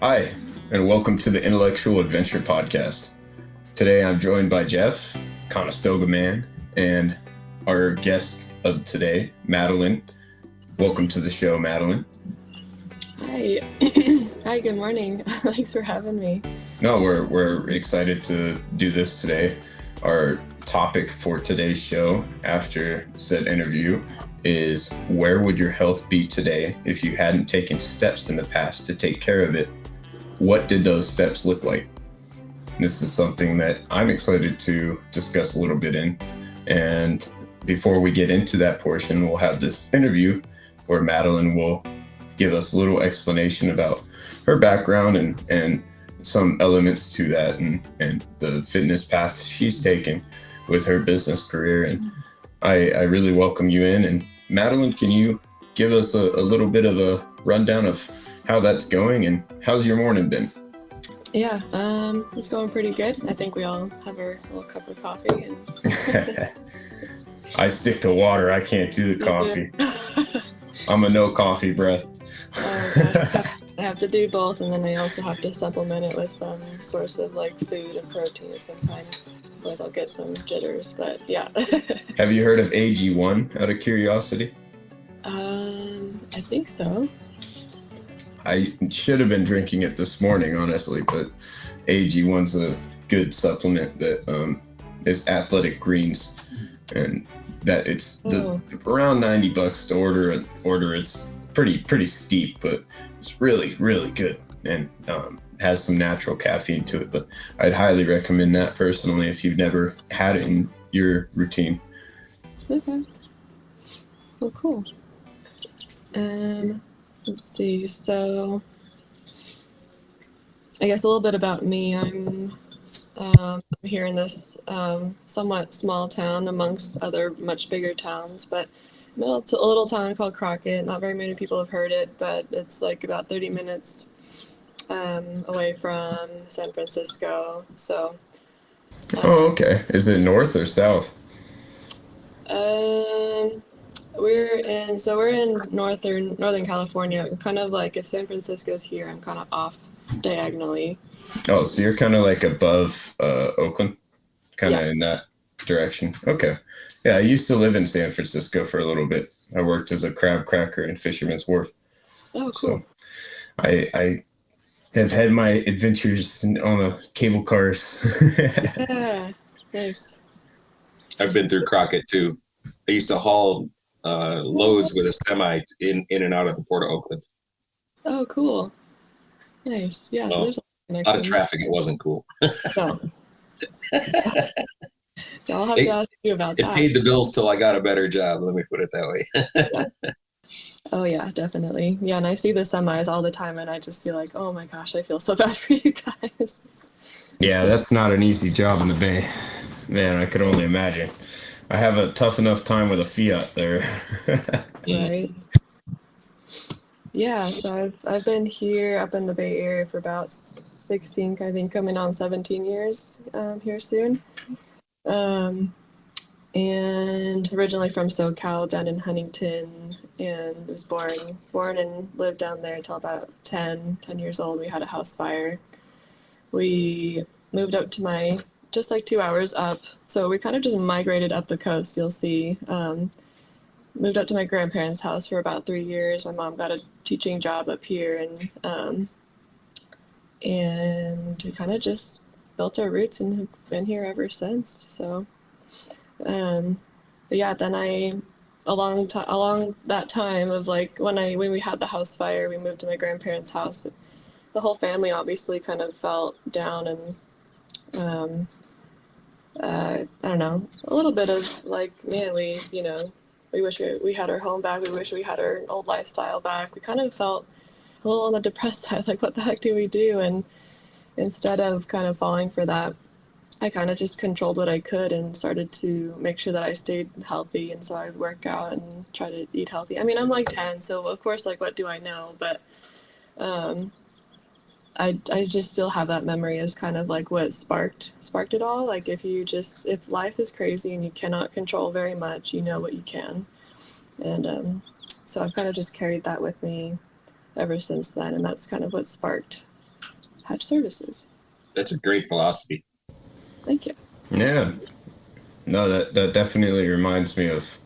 Hi, and welcome to the Intellectual Adventure Podcast. Today I'm joined by Jeff, Conestoga man, and our guest of today, Madeline. Welcome to the show, Madeline. Hi. Hi, good morning. Thanks for having me. No, we're excited to do this today. Our topic for today's show after said interview is, where would your health be today if you hadn't taken steps in the past to take care of it? What did those steps look like? This is something that I'm excited to discuss a little bit in. And before we get into that portion, we'll have this interview where Madeline will give us a little explanation about her background and some elements to that and the fitness path she's taken with her business career. And I really welcome you in. And Madeline, can you give us a little bit of a rundown of how that's going and how's your morning been? Yeah, it's going pretty good. I think we all have our little cup of coffee. And I stick to water. I can't do the coffee. I'm a no coffee breath. Oh gosh, I have to do both, and then I also have to supplement it with some source of like food and protein of some kind. Otherwise I'll get some jitters, but yeah. Have you heard of AG1 out of curiosity? I think so. I should have been drinking it this morning, honestly, but AG1's a good supplement that is athletic greens, and that it's around $90 to order. It's pretty steep, but it's really good and has some natural caffeine to it. But I'd highly recommend that personally if you've never had it in your routine. Okay. Well, cool. Let's see. So, I guess a little bit about me. I'm here in this somewhat small town amongst other much bigger towns, but a little town called Crockett. Not very many people have heard it, but it's like about 30 minutes away from San Francisco. So. Oh, okay. Is it north or south? We're in Northern California. Kind of like if San Francisco's here, I'm kind of off diagonally. Oh, so you're kind of like above Oakland, kind of in that direction. Okay. Yeah, I used to live in San Francisco for a little bit. I worked as a crab cracker in Fisherman's Wharf. Oh, cool. So I have had my adventures on the cable cars. Yeah, nice. I've been through Crockett too. I used to haul loads with a semi in and out of the Port of Oakland. Oh, cool. Nice. Yeah, so there's a lot of traffic. It wasn't cool. No. I'll have to ask you about that. It paid the bills till I got a better job. Let me put it that way. Yeah. Oh, yeah, definitely. Yeah, and I see the semis all the time, and I just feel like, oh my gosh, I feel so bad for you guys. Yeah, that's not an easy job in the Bay. Man, I could only imagine. I have a tough enough time with a Fiat there. Right. Yeah, so I've been here up in the Bay Area for about 16, I think coming on 17 years here soon. And originally from SoCal down in Huntington, and was born and lived down there until about 10 years old. We had a house fire. We moved up to just like 2 hours up. So we kind of just migrated up the coast, you'll see. Moved up to my grandparents' house for about 3 years. My mom got a teaching job up here, and we kind of just built our roots and have been here ever since. So, but yeah, then along that time of like when we had the house fire, we moved to my grandparents' house. The whole family obviously kind of felt down and I don't know, a little bit of like, man, we wish we had our home back. We wish we had our old lifestyle back. We kind of felt a little on the depressed side, like what the heck do we do? And instead of kind of falling for that, I kind of just controlled what I could and started to make sure that I stayed healthy. And so I'd work out and try to eat healthy. I mean, I'm like 10, so of course, like, what do I know? But I just still have that memory as kind of like what sparked it all. Like if life is crazy and you cannot control very much, you know what you can. So I've kind of just carried that with me ever since then. And that's kind of what sparked Hatch Services. That's a great philosophy. Thank you. Yeah. No, that definitely reminds me of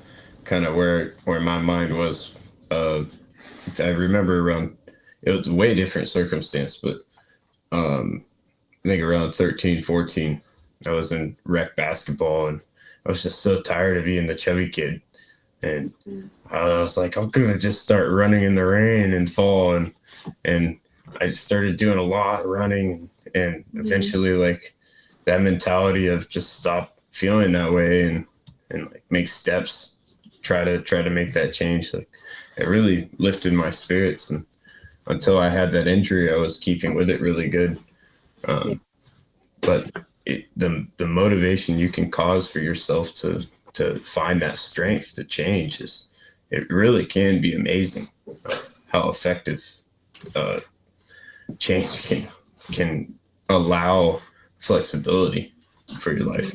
kind of where my mind was. I remember around, it was a way different circumstance, but I think around 13, 14, I was in rec basketball, and I was just so tired of being the chubby kid. And I was like, I'm going to just start running in the rain and fall. And I just started doing a lot of running, and eventually like that mentality of just stop feeling that way and like make steps, try to make that change. Like it really lifted my spirits. And until I had that injury, I was keeping with it really good. But the motivation you can cause for yourself to find that strength to change it really can be amazing. How effective change can allow flexibility for your life.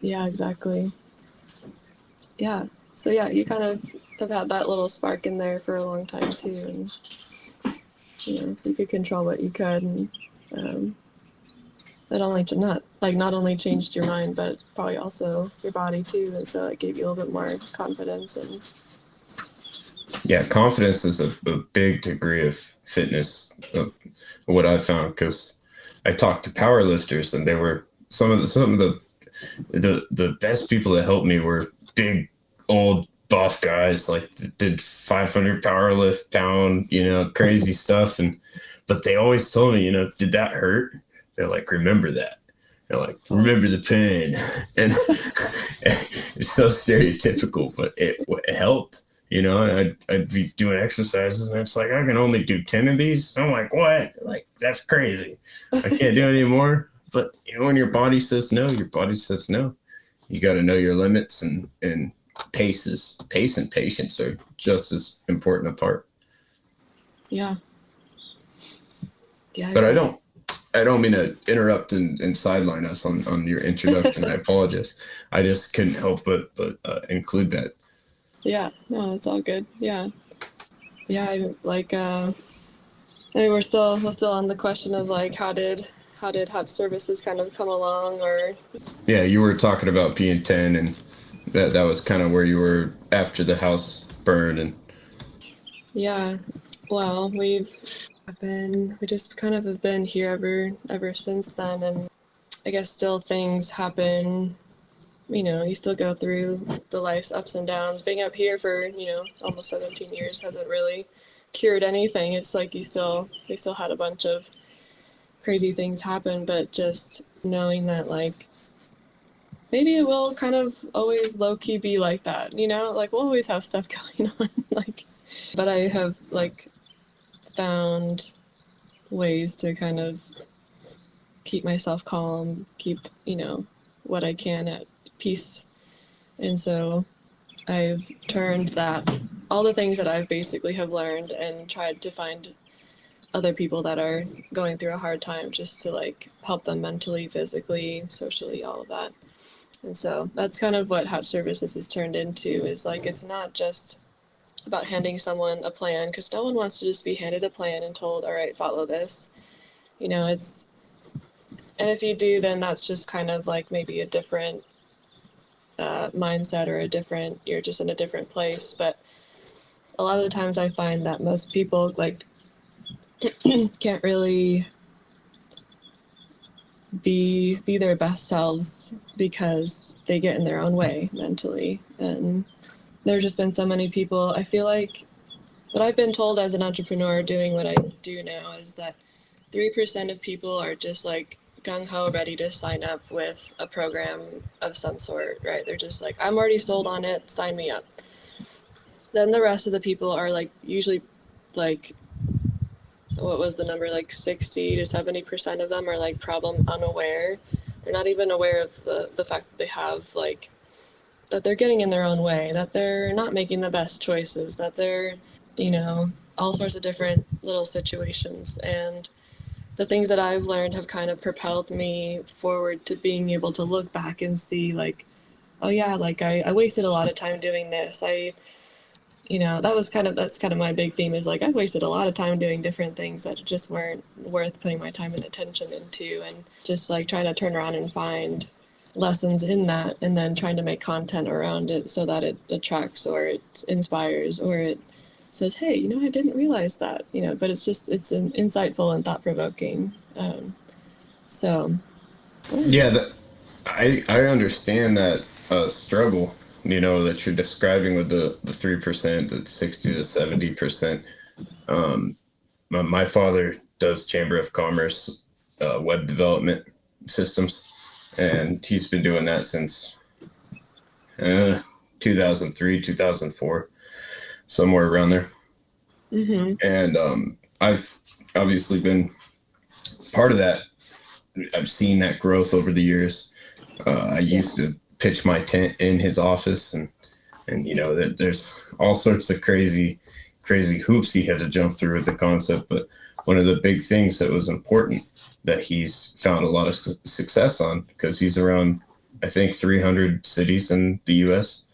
Yeah, exactly. Yeah. So yeah, you kind of have had that little spark in there for a long time too, and you could control what you could, and that not only changed your mind, but probably also your body too, and so it gave you a little bit more confidence. And yeah, confidence is a big degree of fitness. What I found, because I talked to powerlifters, and they were some of the best people that helped me were big old buff guys, like did 500 pound, crazy stuff. But they always told me, did that hurt? They're like, remember that. They're like, remember the pain. And it's so stereotypical, but it helped. I'd be doing exercises, and it's like, I can only do 10 of these. I'm like, what? Like, that's crazy. I can't do any more. But when your body says no, your body says no. You got to know your limits, and pace and patience are just as important a part. Yeah. Yeah. But exactly. I don't mean to interrupt and sideline us on your introduction. I apologize. I just couldn't help but include that. Yeah, no, it's all good. Yeah. I mean, we're still on the question of like, how did Hatch Services kind of come along, or? Yeah, you were talking about P10, and that was kind of where you were after the house burned. And yeah, well, we just kind of have been here ever since then, and I guess still things happen. You still go through the life's ups and downs. Being up here for almost 17 years hasn't really cured anything. It's like we still had a bunch of crazy things happen, but just knowing that like maybe it will kind of always low-key be like that, like we'll always have stuff going on, like, but I have like found ways to kind of keep myself calm, keep what I can at peace. And so I've turned all the things that I've basically have learned and tried to find other people that are going through a hard time, just to like help them mentally, physically, socially, all of that. And so that's kind of what Hatch Services has turned into, is like, it's not just about handing someone a plan, because no one wants to just be handed a plan and told, all right, follow this. And if you do, then that's just kind of like maybe a different mindset, or you're just in a different place. But a lot of the times I find that most people like can't really be their best selves because they get in their own way mentally. And there's just been so many people, I feel like what I've been told as an entrepreneur doing what I do now is that 3% of people are just like gung-ho ready to sign up with a program of some sort, right? They're just like, I'm already sold on it, sign me up. Then the rest of the people are like, usually like, what was the number, like 60 to 70% of them are like problem unaware. They're not even aware of the fact that they have like, that they're getting in their own way, that they're not making the best choices, that they're, all sorts of different little situations. And the things that I've learned have kind of propelled me forward to being able to look back and see like, oh yeah, like I wasted a lot of time doing this. I that's kind of my big theme is like I've wasted a lot of time doing different things that just weren't worth putting my time and attention into, and just like trying to turn around and find lessons in that, and then trying to make content around it so that it attracts or it inspires or it says, hey, I didn't realize that, but it's an insightful and thought-provoking. So Yeah, I understand that struggle, that you're describing with the 3%, the 60 to 70%. My father does Chamber of Commerce web development systems, and he's been doing that since 2003, 2004, somewhere around there. mm-hmm. And I've obviously been part of that. I've seen that growth over the years. I used to pitch my tent in his office, and that there's all sorts of crazy hoops he had to jump through with the concept. But one of the big things that was important that he's found a lot of success on, because he's around, I think, 300 cities in the U.S.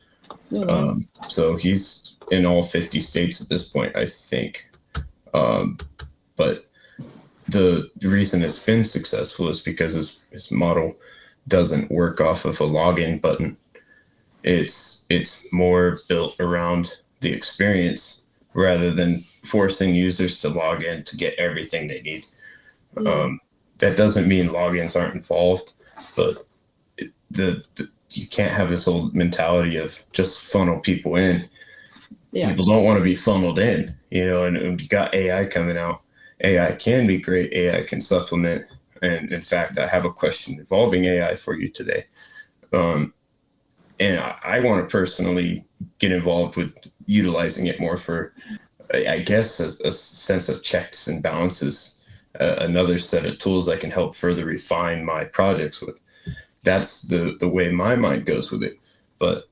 Oh, wow. So he's in all 50 states at this point, I think. But the reason it's been successful is because his model doesn't work off of a login button. It's more built around the experience rather than forcing users to log in to get everything they need. Mm-hmm. That doesn't mean logins aren't involved, but you can't have this old mentality of just funnel people in. Yeah. People don't want to be funneled in, and you got AI coming out. AI can be great. AI can supplement. And in fact, I have a question involving AI for you today. And I want to personally get involved with utilizing it more for, I guess, a sense of checks and balances, another set of tools I can help further refine my projects with. That's the way my mind goes with it. But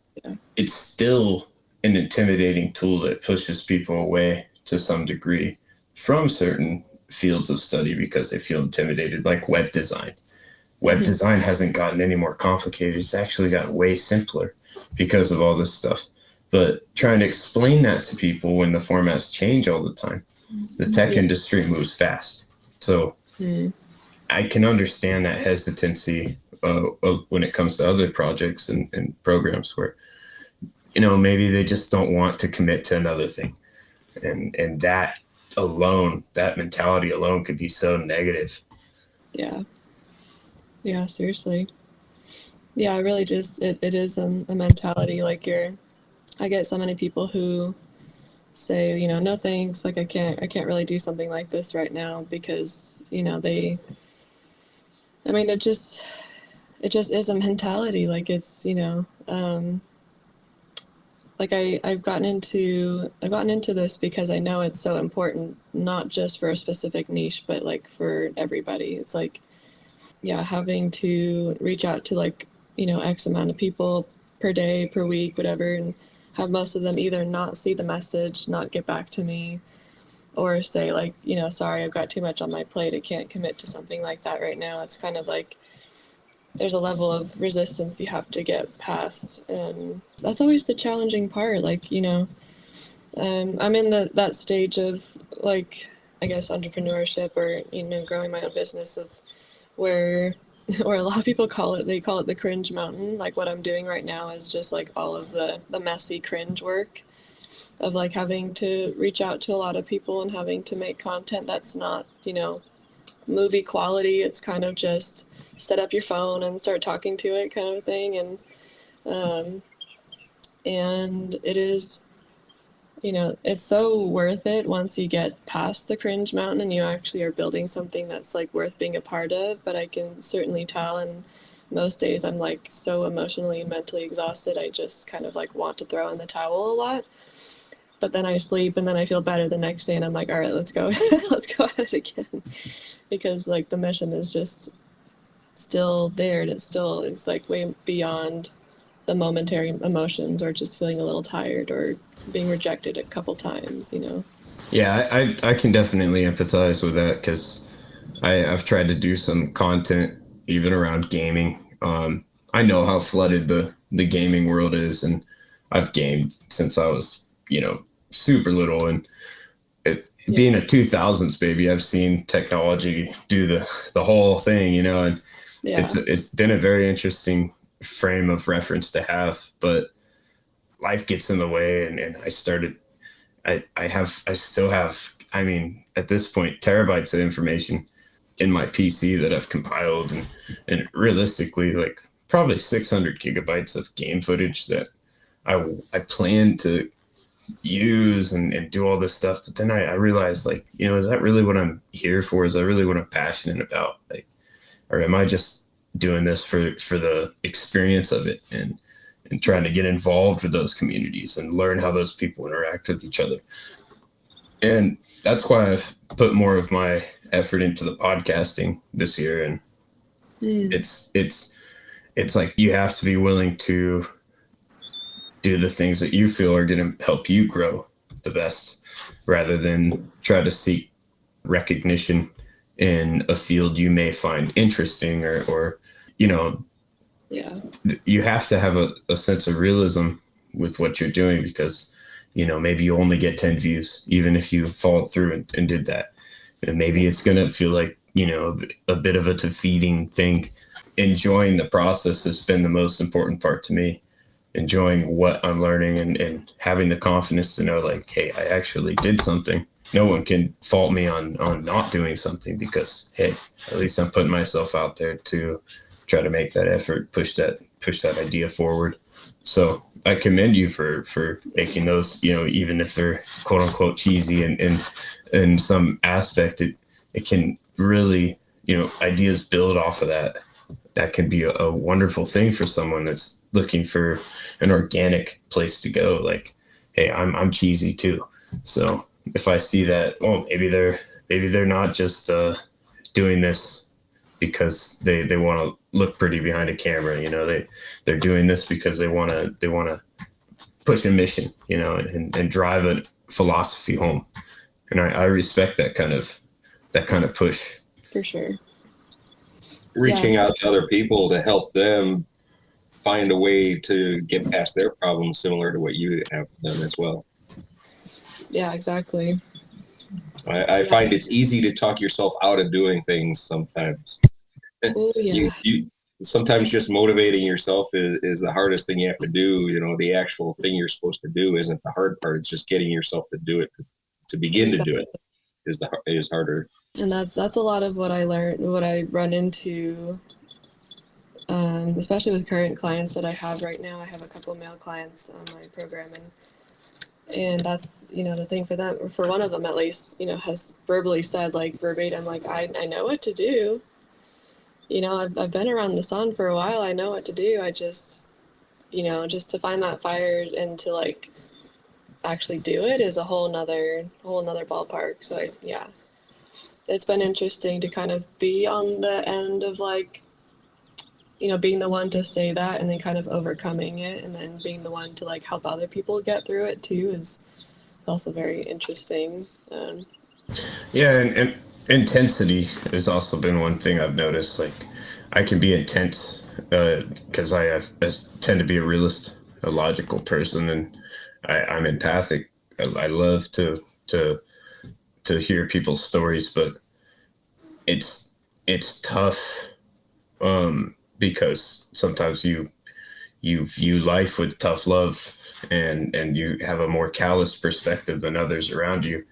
it's still an intimidating tool that pushes people away to some degree from certain fields of study because they feel intimidated, like web design. Web design hasn't gotten any more complicated. It's actually gotten way simpler because of all this stuff. But trying to explain that to people when the formats change all the time, the tech industry moves fast. So I can understand that hesitancy when it comes to other projects and programs where, maybe they just don't want to commit to another thing. And that alone, that mentality alone could be so negative. Yeah, seriously. Yeah, I really just, it is a mentality. Like I get so many people who say, no thanks, like I can't really do something like this right now because, it just is a mentality. Like it's, like I've gotten into this because I know it's so important, not just for a specific niche, but like for everybody. It's like, having to reach out to like, X amount of people per day, per week, whatever, and have most of them either not see the message, not get back to me, or say like, sorry, I've got too much on my plate. I can't commit to something like that right now. It's kind of like, there's a level of resistance you have to get past, and that's always the challenging part. Like, I'm in that stage of like, I guess, entrepreneurship or, growing my own business of where a lot of people call it the cringe mountain. Like what I'm doing right now is just like all of the messy cringe work of like having to reach out to a lot of people and having to make content that's not, movie quality. It's kind of just set up your phone and start talking to it kind of thing. And it is, it's so worth it once you get past the cringe mountain and you actually are building something that's like worth being a part of. But I can certainly tell, and most days I'm like so emotionally and mentally exhausted, I just kind of like want to throw in the towel a lot. But then I sleep and then I feel better the next day and I'm like, all right, let's go let's go at it again, because like the mission is just still there, and it's like way beyond the momentary emotions or just feeling a little tired or being rejected a couple times. Yeah, I can definitely empathize with that, because I've tried to do some content even around gaming. I know how flooded the gaming world is, and I've gamed since I was super little. And being a 2000s baby, I've seen technology do the whole thing, and it's been a very interesting frame of reference to have, but life gets in the way. And I still have, at this point, terabytes of information in my PC that I've compiled, and realistically, like probably 600 gigabytes of game footage that I plan to use and do all this stuff. But then I realized, like, is that really what I'm here for? Is that really what I'm passionate about? Like, or am I just doing this for the experience of it and trying to get involved with those communities and learn how those people interact with each other? And that's why I've put more of my effort into the podcasting this year. And it's like, you have to be willing to do the things that you feel are going to help you grow the best, rather than try to seek recognition in a field you may find interesting, or you have to have a sense of realism with what you're doing, because maybe you only get 10 views, even if you followed through and did that. And maybe it's going to feel like, a bit of a defeating thing. Enjoying the process has been the most important part to me. Enjoying what I'm learning and having the confidence to know, like, hey, I actually did something. No one can fault me on not doing something, because, hey, at least I'm putting myself out there to try to make that effort, push that idea forward. So I commend you for making those, even if they're quote unquote cheesy, and in some aspect, it can really, ideas build off of that. That can be a wonderful thing for someone that's looking for an organic place to go. Like, hey, I'm cheesy too. So if I see that, maybe they're not just doing this because they want to look pretty behind a camera. They're doing this because they want to push a mission, and drive a philosophy home. And I respect that kind of push. For sure. Reaching out to other people to help them find a way to get past their problems, similar to what you have done as well. Yeah, exactly. I find it's easy to talk yourself out of doing things sometimes. Oh, yeah. You sometimes just motivating yourself is the hardest thing you have to do. The actual thing you're supposed to do isn't the hard part. It's just getting yourself to do it, to begin to do it is harder. And that's a lot of what I learned, what I run into, especially with current clients that I have right now. I have a couple of male clients on my program, and that's, the thing for them, or for one of them at least, has verbally said, like, verbatim, like, I know what to do. I've been around the sun for a while. I know what to do. I just, just to find that fire and to, like, actually do it is a whole nother ballpark. So it's been interesting to kind of be on the end of, like, being the one to say that, and then kind of overcoming it, and then being the one to, like, help other people get through it too is also very interesting. And intensity has also been one thing I've noticed. Like, I can be intense because I tend to be a realist, a logical person, and I'm empathic. I love to hear people's stories, but it's tough because sometimes you view life with tough love, and you have a more callous perspective than others around you,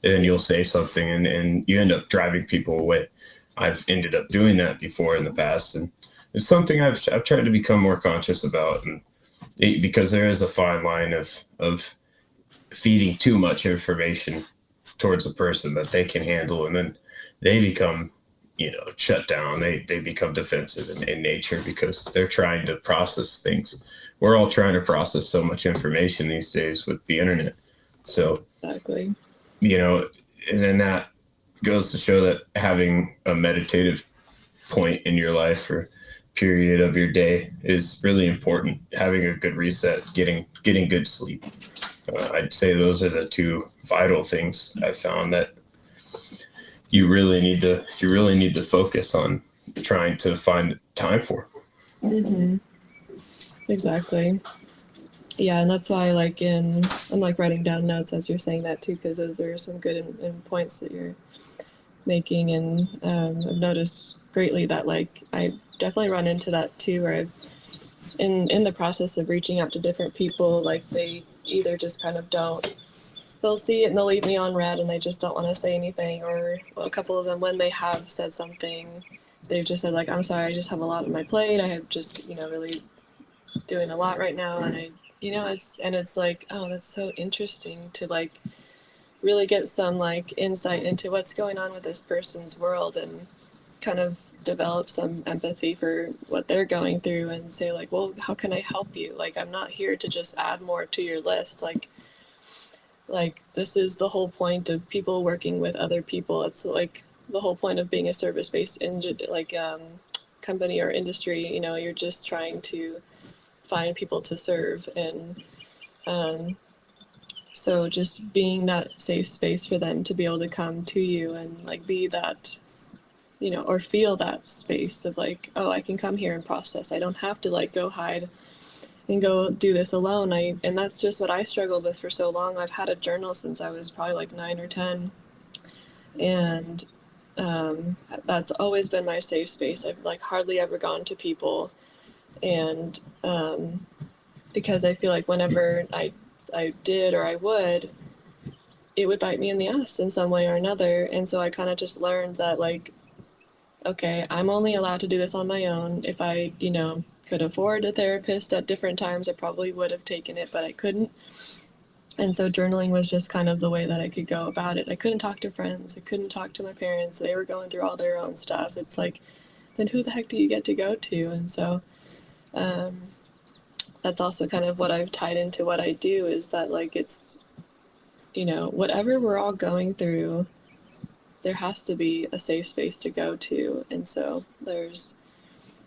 and you'll say something and you end up driving people away. I've ended up doing that before in the past, and it's something I've tried to become more conscious about, and because there is a fine line of feeding too much information towards a person that they can handle, and then they become shut down. They become defensive in nature because they're trying to process things. We're all trying to process so much information these days with the internet. So Exactly. And then that goes to show that having a meditative point in your life or period of your day is really important. Having a good reset, getting good sleep. I'd say those are the two vital things I found that you really need to focus on trying to find time for. Mm-hmm. Exactly. Yeah, and that's why I'm like writing down notes as you're saying that too, because those are some good in points that you're making. And I've noticed greatly that like I definitely run into that too, where I've in the process of reaching out to different people, like they either just kind of don't, they'll see it and they'll leave me on red and they just don't want to say anything, or well, a couple of them, when they have said something, they've just said like, I'm sorry, I just have a lot on my plate, I have just, really doing a lot right now, and it's like, oh, that's so interesting to like really get some like insight into what's going on with this person's world, and kind of develop some empathy for what they're going through, and say like, well, how can I help you? Like, I'm not here to just add more to your list. Like this is the whole point of people working with other people. It's like the whole point of being a service-based company or industry. You're just trying to find people to serve, and um, so just being that safe space for them to be able to come to you and like be that, or feel that space of like, oh, I can come here and process. I don't have to like go hide and go do this alone. And that's just what I struggled with for so long. I've had a journal since I was probably like 9 or 10, and that's always been my safe space. I've like hardly ever gone to people, and because I feel like whenever I did or I would, it would bite me in the ass in some way or another. And so I kind of just learned that like, okay, I'm only allowed to do this on my own. If I, could afford a therapist at different times, I probably would have taken it, but I couldn't. And so journaling was just kind of the way that I could go about it. I couldn't talk to friends. I couldn't talk to my parents. They were going through all their own stuff. It's like, then who the heck do you get to go to? And so that's also kind of what I've tied into what I do, is that like it's, whatever we're all going through, there has to be a safe space to go to. And so there's,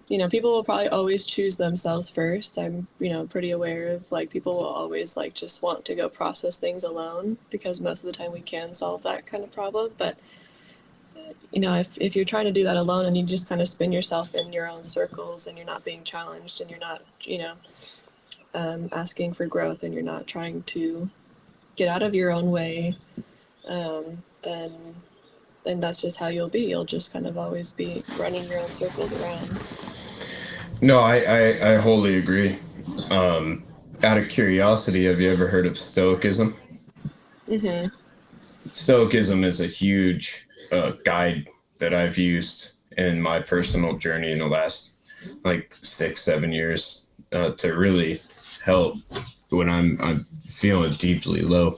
people will probably always choose themselves first. I'm, pretty aware of like people will always like just want to go process things alone, because most of the time we can solve that kind of problem. But, if you're trying to do that alone and you just kind of spin yourself in your own circles and you're not being challenged and you're not, asking for growth, and you're not trying to get out of your own way, then that's just how you'll be. You'll just kind of always be running your own circles around. No, I wholly agree. Out of curiosity, have you ever heard of Stoicism? Mm-hmm. Stoicism is a huge guide that I've used in my personal journey in the last like 6-7 years to really help when I'm feeling deeply low.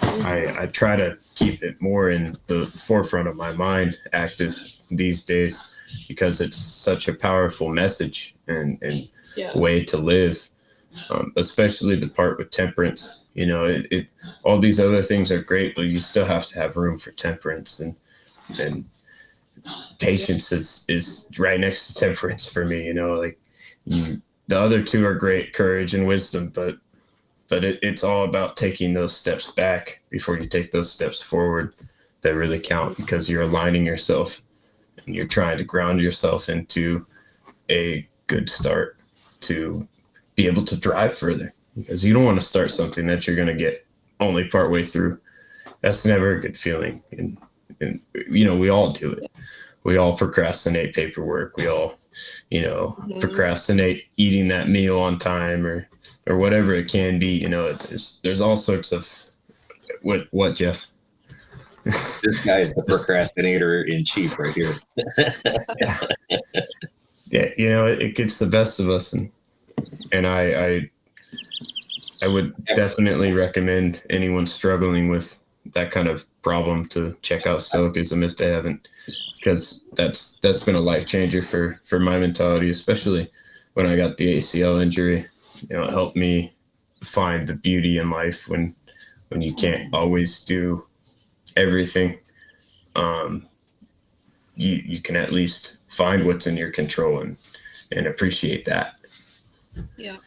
I try to keep it more in the forefront of my mind, active these days, because it's such a powerful message and way to live, especially the part with temperance. All these other things are great, but you still have to have room for temperance, and patience is right next to temperance for me. The other two are great, courage and wisdom, but it's all about taking those steps back before you take those steps forward that really count, because you're aligning yourself and you're trying to ground yourself into a good start to be able to drive further, because you don't want to start something that you're going to get only partway through. That's never a good feeling. And we all do it. We all procrastinate paperwork. We all, procrastinate eating that meal on time or whatever it can be. There's all sorts of what Jeff? This guy's the procrastinator in chief right here. Yeah, it gets the best of us, and I would definitely recommend anyone struggling with that kind of problem to check out Stoicism if they haven't, because that's been a life changer for my mentality, especially when I got the ACL injury. It helped me find the beauty in life when you can't always do everything. You can at least find what's in your control and appreciate that. Yeah,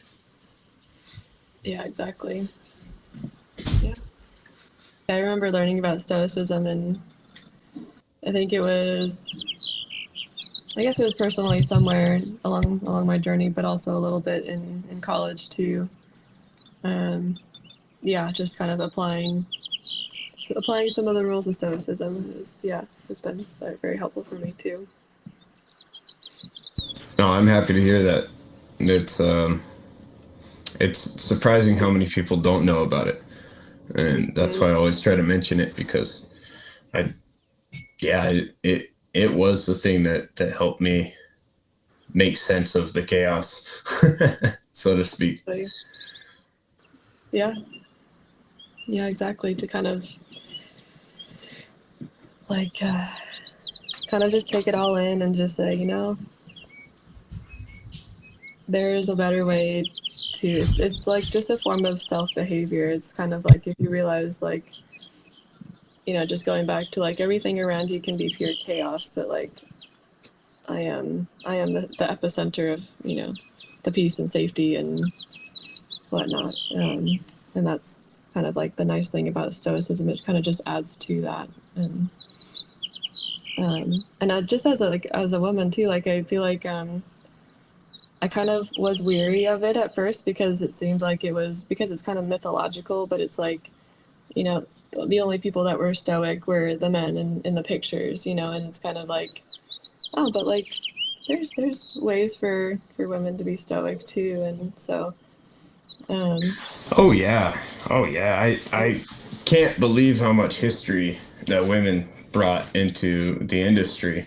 exactly. Yeah. I remember learning about Stoicism, and I think it was personally somewhere along my journey, but also a little bit in college too. Yeah, just kind of applying some of the rules of stoicism has been very, very helpful for me too. No, I'm happy to hear that. It's surprising how many people don't know about it, and that's why I always try to mention it, because it was the thing that helped me make sense of the chaos, so to speak. Yeah, exactly. To kind of kind of just take it all in and just say, there is a better way to. It's like just a form of self behavior. It's kind of like if you realize just going back to everything around you can be pure chaos, but I am the epicenter of the peace and safety and whatnot, and that's kind of the nice thing about stoicism. It kind of just adds to that, and just as a woman too, I feel I kind of was weary of it at first because it seemed like it was because it's kind of mythological, but it's the only people that were stoic were the men in the pictures, and it's kind of oh, but there's ways for women to be stoic too, and so Oh yeah. I can't believe how much history that women brought into the industry.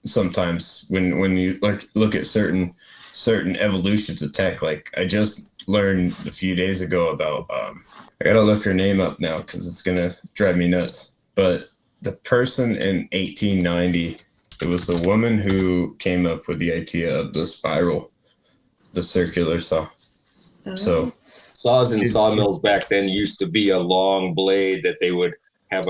Sometimes when you look at certain evolutions of tech, I just learned a few days ago about I gotta look her name up now because it's gonna drive me nuts. But the person in 1890, it was the woman who came up with the idea of the spiral, the circular saw. So saws and sawmills back then used to be a long blade that they would have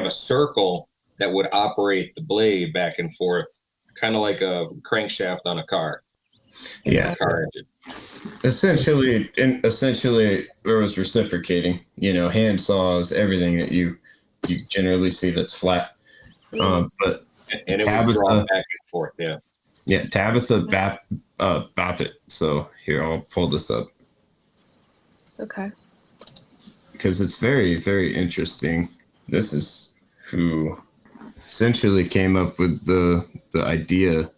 a circle that would operate the blade back and forth, kind of like a crankshaft on a car. Yeah, a car engine. Essentially, it was reciprocating. Hand saws, everything that you generally see that's flat. But and it would draw back and forth. Yeah. Yeah, Tabitha Babbitt. So here, I'll pull this up. Okay. Because it's very, very interesting. This is who essentially came up with the idea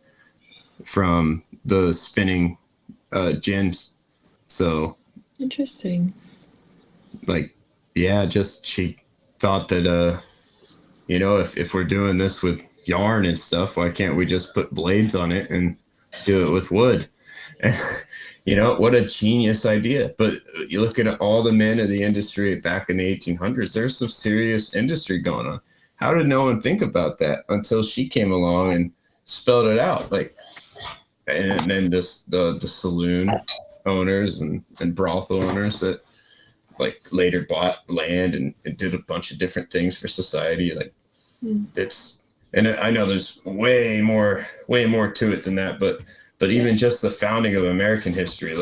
from the spinning gins. So interesting. Just she thought that if we're doing this with yarn and stuff, why can't we just put blades on it and do it with wood? What a genius idea. But you look at all the men in the industry back in the 1800s, there's some serious industry going on. How did no one think about that until she came along and spelled it out? And then the saloon owners and brothel owners that later bought land and did a bunch of different things for society. And I know there's way more to it than that, but even just the founding of American history,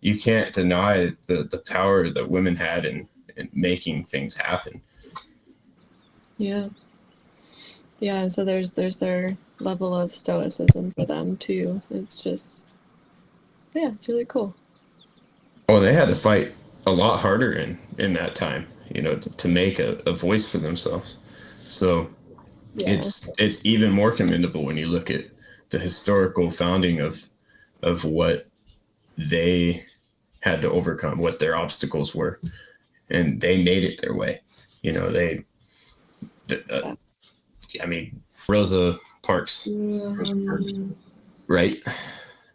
you can't deny the power that women had in making things happen. Yeah. And so there's their level of stoicism for them too. It's just, it's really cool. Oh, they had to fight a lot harder in that time, to make a voice for themselves. So it's even more commendable when you look at the historical founding of what they had to overcome, what their obstacles were, and they made it their way. Rosa Parks, right?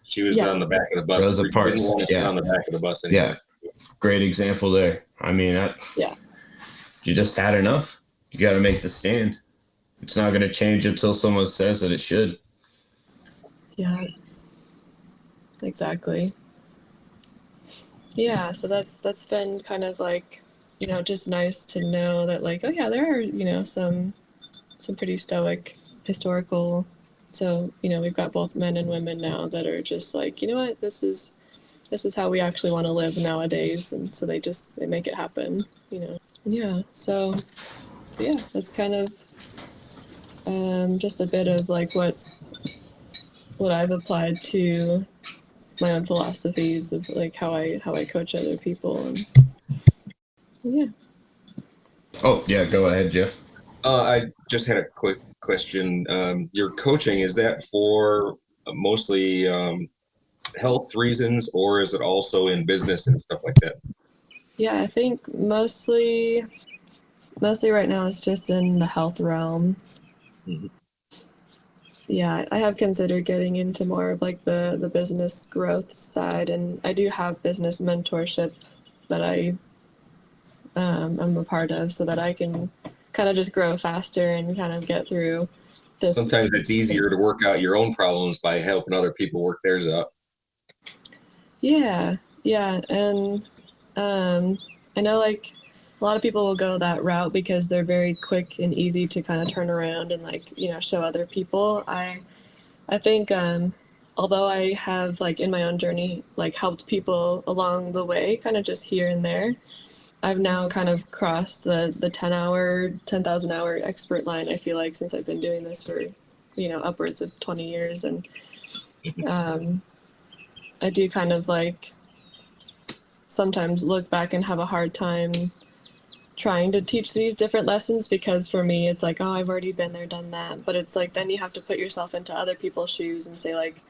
She was on the back of the bus. Rosa Parks, on the back of the bus. Anyway. Yeah, great example there. You just had enough. You got to make the stand. It's not going to change until someone says that it should. Yeah, exactly. Yeah, so that's been kind of just nice to know that there are some pretty stoic historical. So we've got both men and women now that are just what, this is how we actually want to live nowadays, and so they make it happen. So that's kind of just a bit of what I've applied to my own philosophies of like how I coach other people, and yeah. Oh yeah, go ahead, Jeff. I just had a quick question. Your coaching, is that for mostly health reasons, or is it also in business and stuff like that? Yeah, I think mostly right now it's just in the health realm. Mhm. Yeah, I have considered getting into more of like the business growth side, and I do have business mentorship that I'm a part of, so that I can kind of just grow faster and kind of get through this. Sometimes it's easier to work out your own problems by helping other people work theirs out. Yeah, and I know like a lot of people will go that route because they're very quick and easy to kind of turn around and like show other people. I think although I have like in my own journey like helped people along the way, kind of just here and there, I've now kind of crossed the 10,000 hour expert line. I feel like since I've been doing this for upwards of 20 years, and I do kind of like sometimes look back and have a hard time trying to teach these different lessons, because for me it's like, oh, I've already been there, done that. But it's like then you have to put yourself into other people's shoes and say like,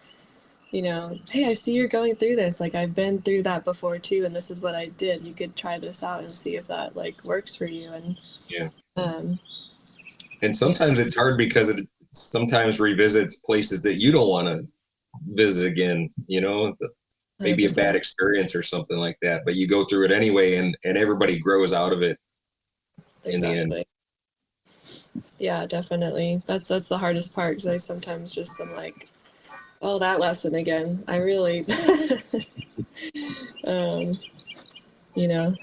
hey, I see you're going through this, like I've been through that before too, and this is what I did. You could try this out and see if that like works for you. And Yeah. um And sometimes it's hard because it sometimes revisits places that you don't want to visit again, maybe a 100%. bad experience or something like that, but you go through it anyway, and everybody grows out of it in the end. Exactly. Yeah, definitely. That's the hardest part, because I sometimes just am like, oh, that lesson again. I really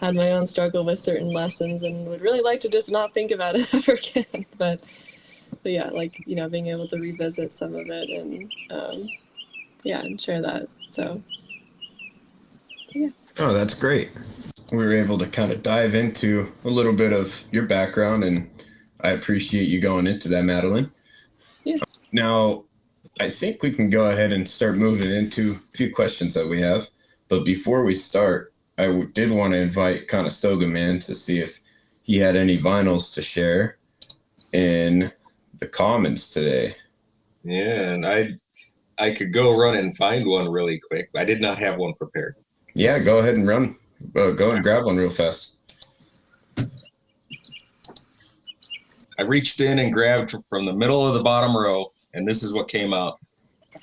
had my own struggle with certain lessons and would really like to just not think about it ever again. But yeah, like, being able to revisit some of it and and share that. So yeah. Oh, that's great. We were able to kind of dive into a little bit of your background, and I appreciate you going into that, Madeline. Yeah. Now, I think we can go ahead and start moving into a few questions that we have. But before we start, I did want to invite Conestoga Man to see if he had any vinyls to share in the comments today. Yeah, and I could go run and find one really quick. I did not have one prepared. Yeah, go ahead and run. Go and grab one real fast. I reached in and grabbed from the middle of the bottom row, and this is what came out.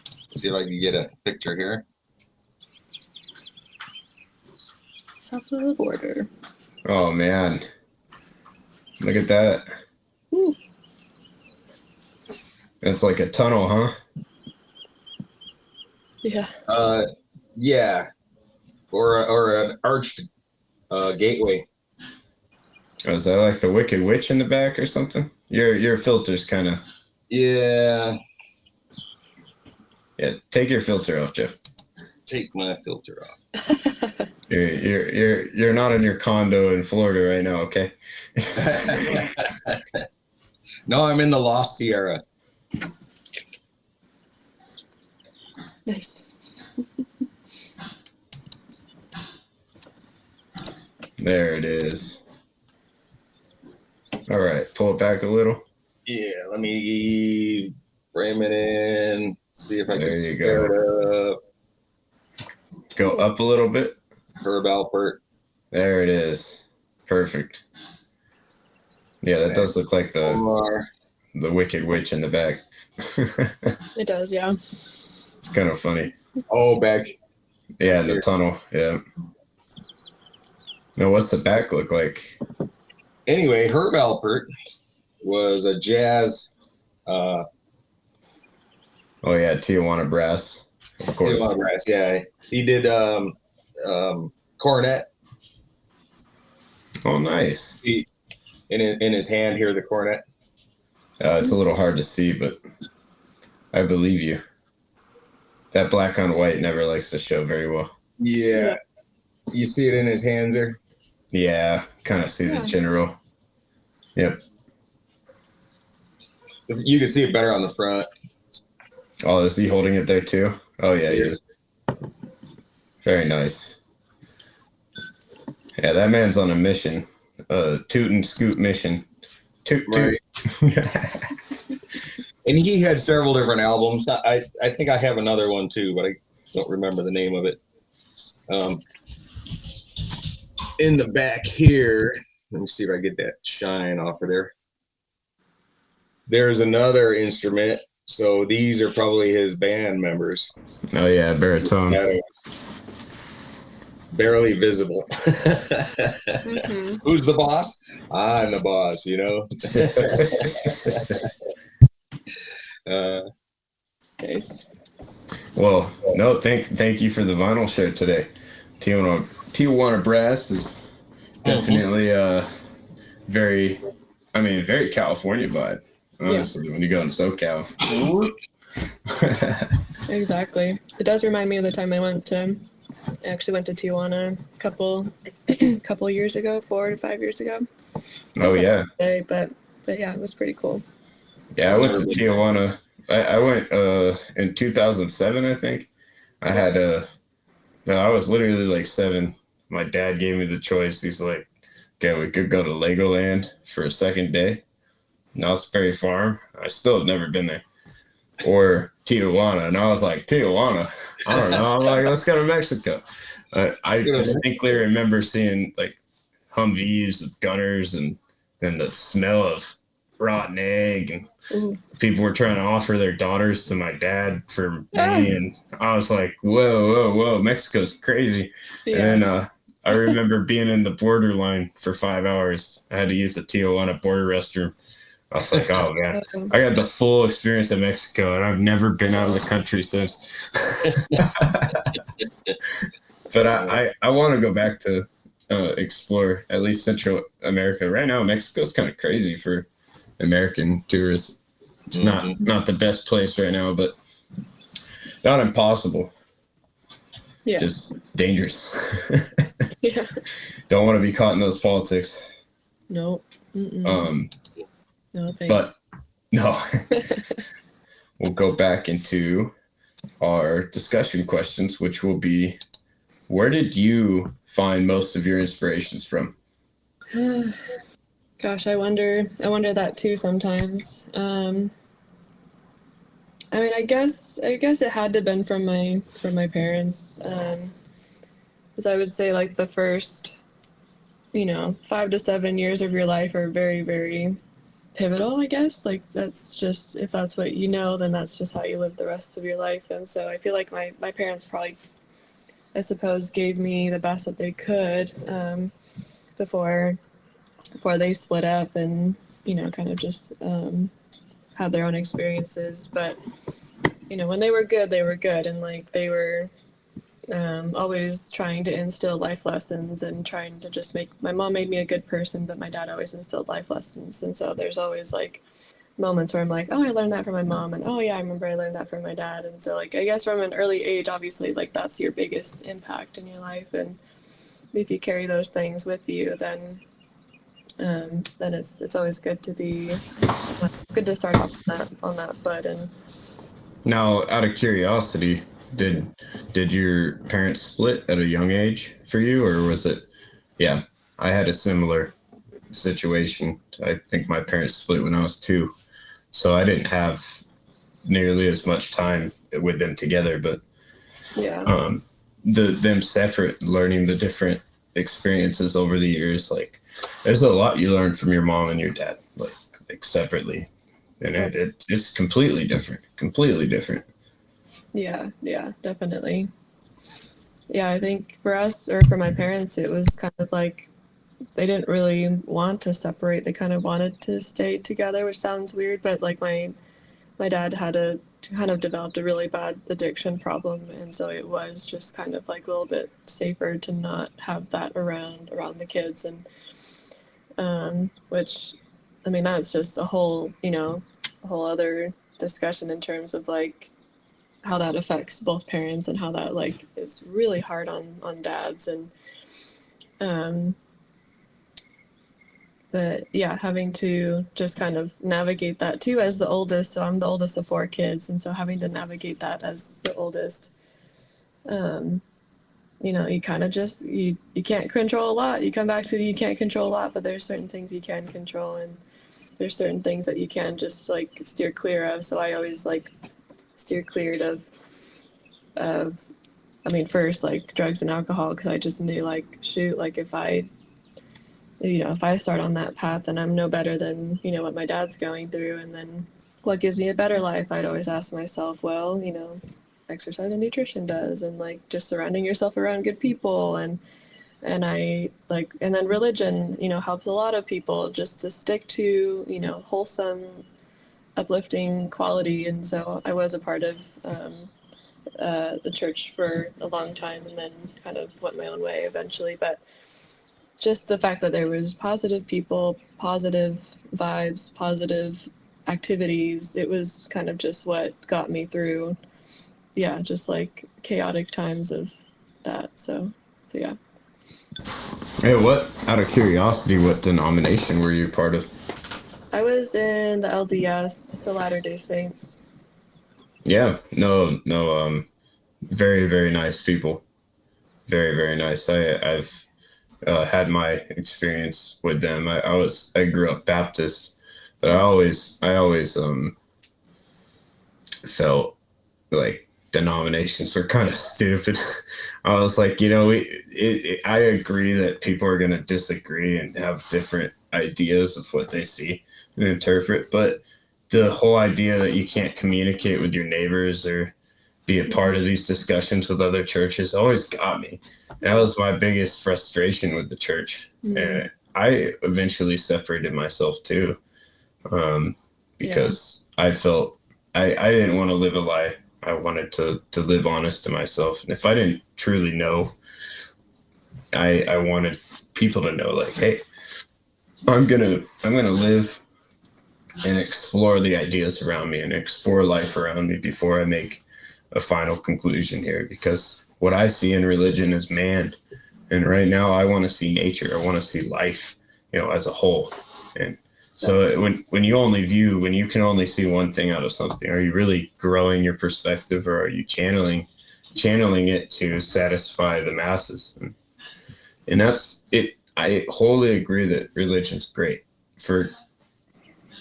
See if I can get a picture here. South of the border. Oh, man. Look at that. Ooh. That's like a tunnel, huh? Yeah. Yeah. Or an arched gateway. Oh, is that like the Wicked Witch in the back or something? Your filter's kind of... Yeah. Yeah, take your filter off, Jeff. Take my filter off. You're not in your condo in Florida right now, okay? No, I'm in the Lost Sierra. Nice. There it is. All right, pull it back a little. Yeah, let me frame it in. See if I can There you square it up. Go up a little bit. Herb Alpert. There it is. Perfect. Yeah, that does look like the Wicked Witch in the back. It does, yeah. It's kind of funny. Oh, back. Yeah, in the tunnel. Yeah. Now, what's the back look like? Anyway, Herb Alpert was a jazz. Oh yeah, Tijuana Brass, of course. Tijuana Brass, yeah. He did cornet. Oh, nice. In his hand here, the cornet. It's a little hard to see, but I believe you. That black on white never likes to show very well. Yeah. You see it in his hands there? Yeah, kind of see the general. Yep. You can see it better on the front. Oh, is he holding it there too? Oh, yeah, he is. Very nice. Yeah, that man's on a mission. Toot and scoot mission. Toot, toot. Right. And he had several different albums. I think I have another one too, but I don't remember the name of it. In the back here, let me see if I get that shine off of there. There's another instrument. So these are probably his band members. Oh yeah, baritone. Barely visible. Mm-hmm. Who's the boss? I'm the boss, you know. Nice. Well, no, thank you for the vinyl show today. Tijuana Brass is definitely very California vibe. Honestly, when you go in SoCal. Exactly. It does remind me of the time I actually went to Tijuana a couple years ago, 4 to 5 years ago. Oh yeah. But yeah, it was pretty cool. Yeah, I went to Tijuana. I went in 2007, I think. I was literally like 7. My dad gave me the choice. He's like, okay, we could go to Legoland for a second day, Knott's Berry Farm. I still have never been there. Or Tijuana. And I was like, Tijuana? I don't know. I'm like, let's go to Mexico. I distinctly remember seeing like Humvees with gunners and the smell of rotten egg, and people were trying to offer their daughters to my dad for me, and I was like, whoa, Mexico's crazy. Yeah. And then I remember being in the borderline for 5 hours. I had to use the Tijuana border restroom. I was like, oh man, I got the full experience of Mexico, and I've never been out of the country since. But I want to go back to explore at least Central America. Right now, Mexico's kind of crazy for American tourists. It's not the best place right now, but not impossible. Yeah. Just dangerous. Yeah. Don't want to be caught in those politics. No. No, thanks. But no. We'll go back into our discussion questions, which will be, where did you find most of your inspirations from? Gosh, I wonder that too sometimes. I mean, I guess it had to have been from my parents. Because I would say like the first, 5 to 7 years of your life are very, very pivotal, I guess. Like that's just, if that's what you know, then that's just how you live the rest of your life. And so I feel like my parents probably, I suppose, gave me the best that they could before they split up and, kind of just had their own experiences. But, when they were good, and like they were always trying to instill life lessons and trying to just my mom made me a good person, but my dad always instilled life lessons. And so there's always like moments where I'm like, oh, I learned that from my mom, and oh yeah, I remember I learned that from my dad. And so like, I guess from an early age, obviously, like that's your biggest impact in your life. And if you carry those things with you, then it's always good to start off on that foot. And now, out of curiosity, did your parents split at a young age for you, or was it? Yeah, I had a similar situation. I think my parents split when I was 2, so I didn't have nearly as much time with them together. But yeah, them separate, learning the different experiences over the years, like there's a lot you learn from your mom and your dad, like separately, and it's completely different. Yeah, definitely. Yeah, I think for us, or for my parents, it was kind of like they didn't really want to separate. They kind of wanted to stay together, which sounds weird, but like my dad had kind of developed a really bad addiction problem, and so it was just kind of like a little bit safer to not have that around the kids. And which, I mean, that's just a whole other discussion in terms of like how that affects both parents and how that like is really hard on dads. And but yeah, having to just kind of navigate that too as the oldest. So I'm the oldest of 4 kids, and so having to navigate that as the oldest you know, you kind of just, you can't control a lot. You come back to you can't control a lot, but there's certain things you can control, and there's certain things that you can just like steer clear of. So I always like steer cleared of I mean, first like drugs and alcohol, because I just knew like, shoot, like if I start on that path, then I'm no better than, you know, what my dad's going through. And then what gives me a better life? I'd always ask myself, well, you know, exercise and nutrition does, and like just surrounding yourself around good people, and I like, and then religion, you know, helps a lot of people just to stick to, you know, wholesome, uplifting quality. And so I was a part of the church for a long time, and then kind of went my own way eventually. But just the fact that there was positive people, positive vibes, positive activities, it was kind of just what got me through, yeah, just like chaotic times of that. So yeah. Hey, out of curiosity, what denomination were you part of? I was in the LDS, so Latter-day Saints. Yeah, no, very, very nice people. Very, very nice. I've had my experience with them. I grew up Baptist, but I always felt like denominations were kind of stupid. I was like, you know, I agree that people are going to disagree and have different ideas of what they see and interpret, but the whole idea that you can't communicate with your neighbors or be a part of these discussions with other churches always got me. That was my biggest frustration with the church. And I eventually separated myself too, because I felt I didn't want to live a lie. I wanted to live honest to myself. And if I didn't truly know, I wanted people to know, like, hey, I'm gonna live and explore the ideas around me and explore life around me before I make a final conclusion here, because what I see in religion is man. And right now I want to see nature. I want to see life, you know, as a whole. And so when you can only see one thing out of something, are you really growing your perspective, or are you channeling it to satisfy the masses? And that's it. I wholly agree that religion's great for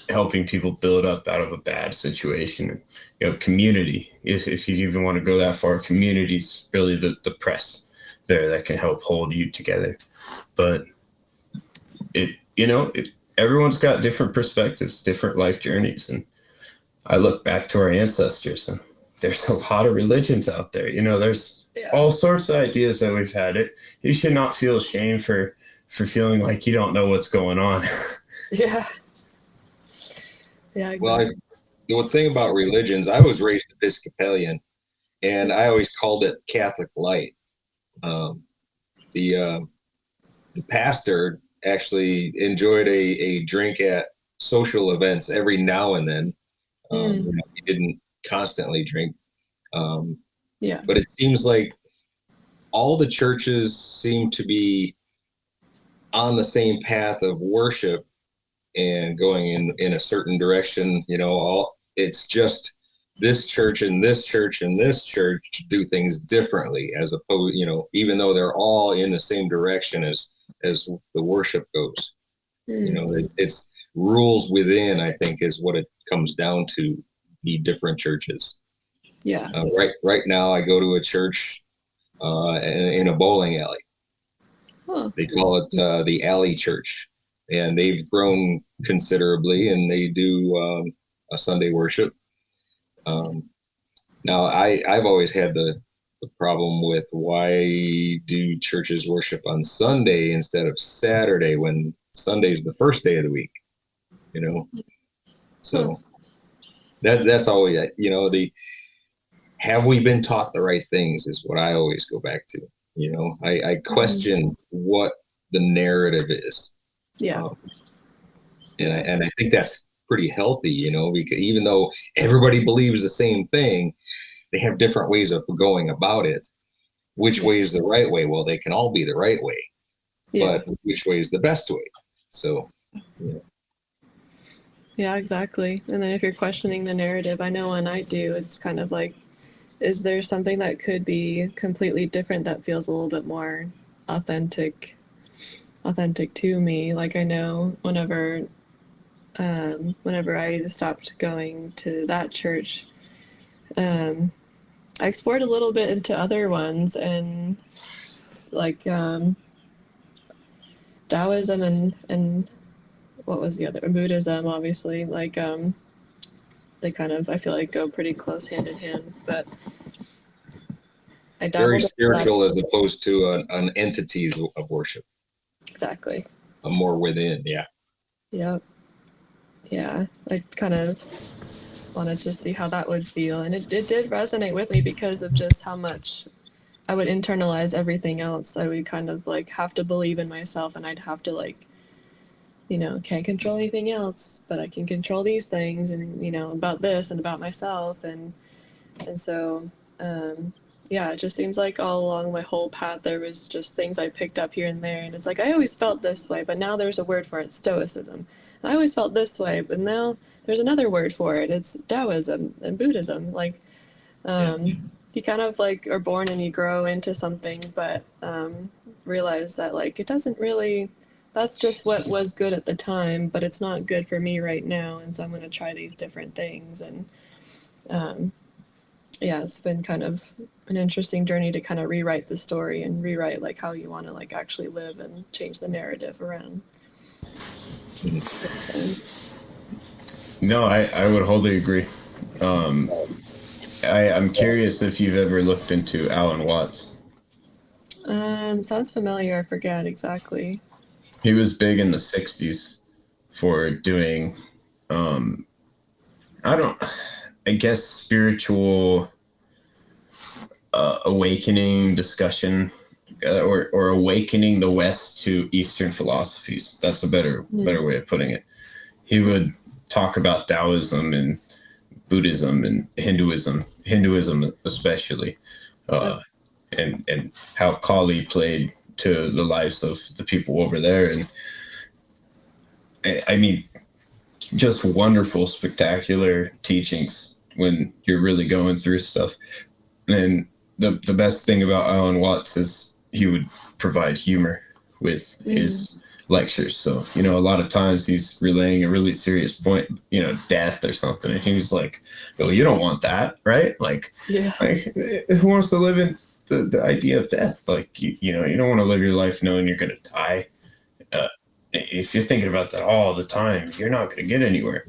helping people build up out of a bad situation. You know, community, if you even want to go that far, community's really the press there that can help hold you together. But everyone's got different perspectives, different life journeys. And I look back to our ancestors, and there's a lot of religions out there. You know, there's all sorts of ideas that we've had. You should not feel ashamed for feeling like you don't know what's going on. Yeah. Yeah, exactly. Well, the thing about religions, I was raised Episcopalian, and I always called it Catholic light. The pastor actually enjoyed a drink at social events every now and then. He didn't constantly drink. But it seems like all the churches seem to be on the same path of worship and going in a certain direction. You know, it's just this church and this church and this church do things differently, as opposed, you know, even though they're all in the same direction as the worship goes. You know, it's rules within, I think, is what it comes down to, the different churches. Yeah. Right now I go to a church in a bowling alley. Huh. They call it the Alley Church, and they've grown considerably, and they do a Sunday worship. Now I've always had the problem with, why do churches worship on Sunday instead of Saturday, when Sunday is the first day of the week, you know? So that's always, you know, have we been taught the right things is what I always go back to. You know, I question what the narrative is. Yeah. And I think that's pretty healthy, you know, because even though everybody believes the same thing, they have different ways of going about it. Which way is the right way? Well, they can all be the right way, but which way is the best way? So, yeah, exactly. And then if you're questioning the narrative, I know when I do, it's kind of like, is there something that could be completely different that feels a little bit more authentic to me? Like I know whenever I stopped going to that church, I explored a little bit into other ones, and like Taoism and what was the other, Buddhism, obviously. Like they kind of, I feel like, go pretty close hand in hand. But I Very dabbled in that. spiritual as opposed to an entity of worship. Exactly. A more within, yeah. Yep. Yeah. I kind of wanted to see how that would feel, and it did resonate with me because of just how much I would internalize everything else. I would kind of like have to believe in myself, and I'd have to like, can't control anything else, but I can control these things, and about this and about myself, and so yeah, it just seems like all along my whole path there was just things I picked up here and there, and it's like I always felt this way, but now there's a word for it, Stoicism. I always felt this way, but now there's another word for it, it's Taoism and Buddhism. Like you kind of like are born and you grow into something, but realize that like it doesn't really, that's just what was good at the time, but it's not good for me right now, and so I'm going to try these different things. And yeah, it's been kind of an interesting journey to kind of rewrite the story and rewrite like how you want to like actually live and change the narrative around things. No, I would wholly agree. I'm curious if you've ever looked into Alan Watts. Sounds familiar. I forget exactly. He was big in the 60s for doing, I guess, spiritual awakening discussion, or awakening the West to Eastern philosophies. That's a better way of putting it. He would talk about Taoism and Buddhism and Hinduism especially, and how Kali played to the lives of the people over there. And I mean, just wonderful, spectacular teachings when you're really going through stuff. And the best thing about Alan Watts is he would provide humor with his lectures. So, a lot of times he's relaying a really serious point, death or something. And he's like, well, you don't want that, right? Like, who wants to live in the idea of death? Like, you don't want to live your life knowing you're going to die. If you're thinking about that all the time, you're not going to get anywhere,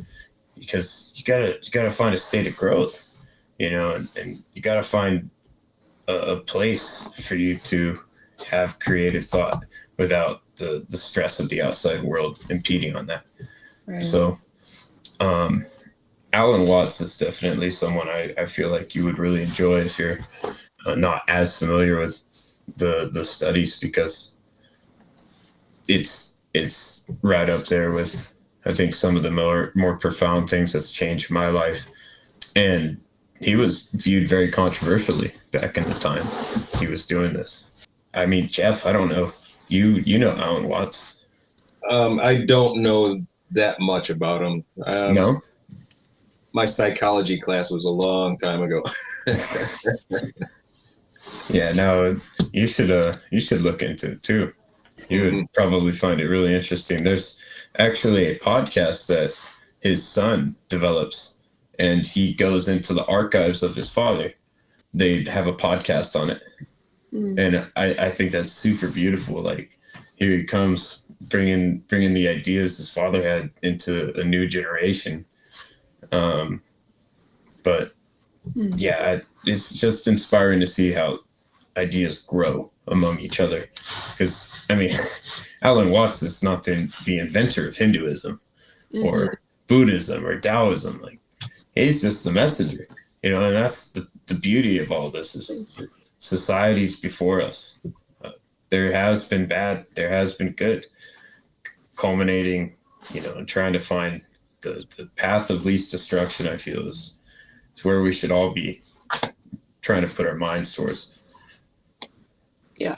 because you gotta find a state of growth, and you gotta find a place for you to have creative thought without the stress of the outside world impeding on that. Right. So, Alan Watts is definitely someone I feel like you would really enjoy if you're not as familiar with the studies, because it's right up there with, I think, some of the more profound things that's changed my life. And he was viewed very controversially back in the time he was doing this. I mean, Jeff, I don't know. You know Alan Watts. I don't know that much about him. No? My psychology class was a long time ago. Yeah, no, you should look into it too. You would probably find it really interesting. There's actually a podcast that his son develops, and he goes into the archives of his father. They have a podcast on it. And I think that's super beautiful. Like, here he comes bringing the ideas his father had into a new generation. But yeah, it's just inspiring to see how ideas grow among each other. Because, I mean, Alan Watts is not the inventor of Hinduism or Buddhism or Taoism. Like, he's just the messenger, and that's the beauty of all this, is the societies before us. There has been bad, there has been good, culminating, and trying to find the path of least destruction. I feel is where we should all be trying to put our minds towards. Yeah.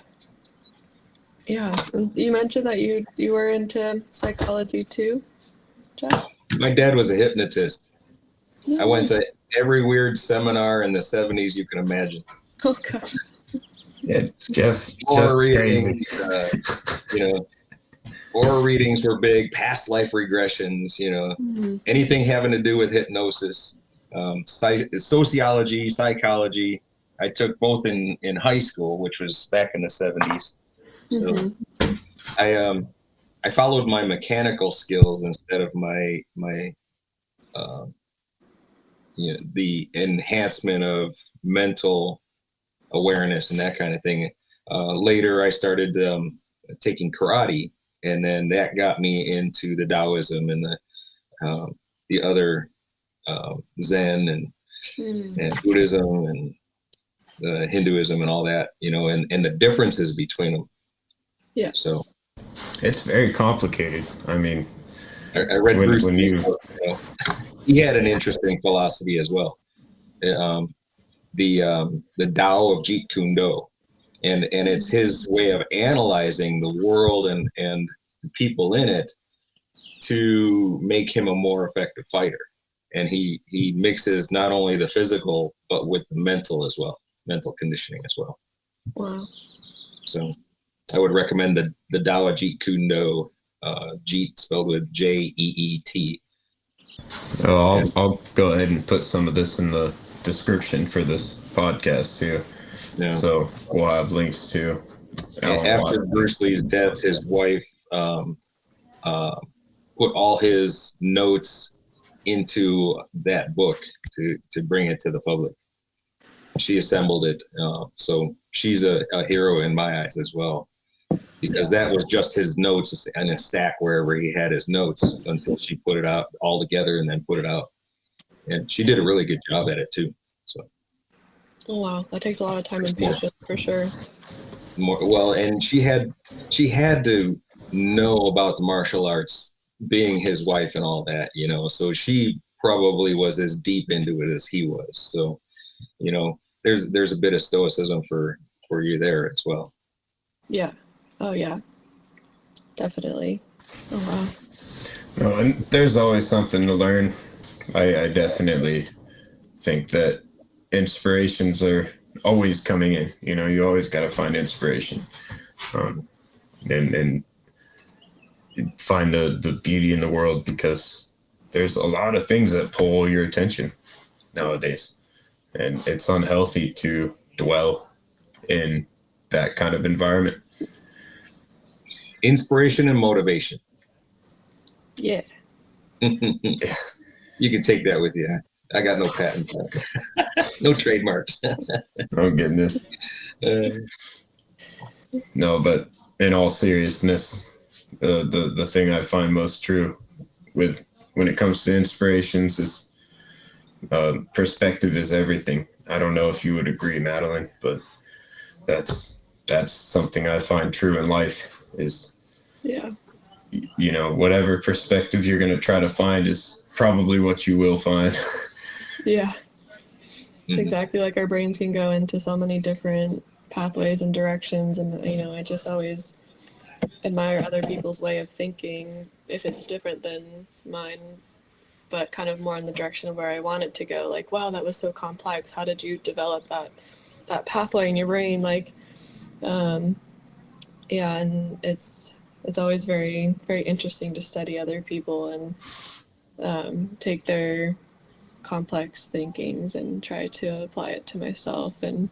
You mentioned that you were into psychology too, Jeff? My dad was a hypnotist. I went to every weird seminar in the 70s you can imagine. Oh gosh. Yeah, just Readings, crazy. you know, aura readings were big, past life regressions, anything having to do with hypnosis, sociology, psychology. I took both in high school, which was back in the 70s. So I followed my mechanical skills instead of my the enhancement of mental awareness and that kind of thing. Later, I started taking karate, and then that got me into the Taoism and the other Zen and Buddhism and Hinduism and all that, and the differences between them. Yeah. So it's very complicated. I mean, I read Bruce Lee's book. He had an interesting philosophy as well. The Tao of Jeet Kune Do, and it's his way of analyzing the world and the people in it to make him a more effective fighter. And he mixes not only the physical but with the mental as well, mental conditioning as well. Wow. So I would recommend the Tao of Jeet Kune Do, Jeet spelled with Jeet. Oh, I'll go ahead and put some of this in the description for this podcast too. Yeah. So we'll have links to. After Bruce Lee's death, his wife put all his notes into that book to bring it to the public. She assembled it, so she's a hero in my eyes as well, because that was just his notes in a stack wherever he had his notes until she put it out all together and then put it out. And she did a really good job at it too. So. Oh wow, that takes a lot of time and patience for sure. And she had to know about the martial arts, being his wife and all that, so she probably was as deep into it as he was. So, there's a bit of stoicism for you there as well. Yeah. Oh yeah. Definitely. Oh wow. No, and there's always something to learn. I definitely think that inspirations are always coming in. You always got to find inspiration, and find the beauty in the world, because there's a lot of things that pull your attention nowadays, and it's unhealthy to dwell in that kind of environment. Inspiration and motivation. Yeah. You can take that with you. I got no patents, no trademarks. Oh goodness. No, but in all seriousness, the thing I find most true when it comes to inspirations is perspective is everything. I don't know if you would agree, Madeline, but that's something I find true in life is, whatever perspective you're going to try to find is probably what you will find. Yeah. It's exactly like our brains can go into so many different pathways and directions, and I just always admire other people's way of thinking if it's different than mine, but kind of more in the direction of where I want it to go. Like, wow, that was so complex. How did you develop that pathway in your brain? Like, and it's always very, very interesting to study other people and take their complex thinkings and try to apply it to myself. And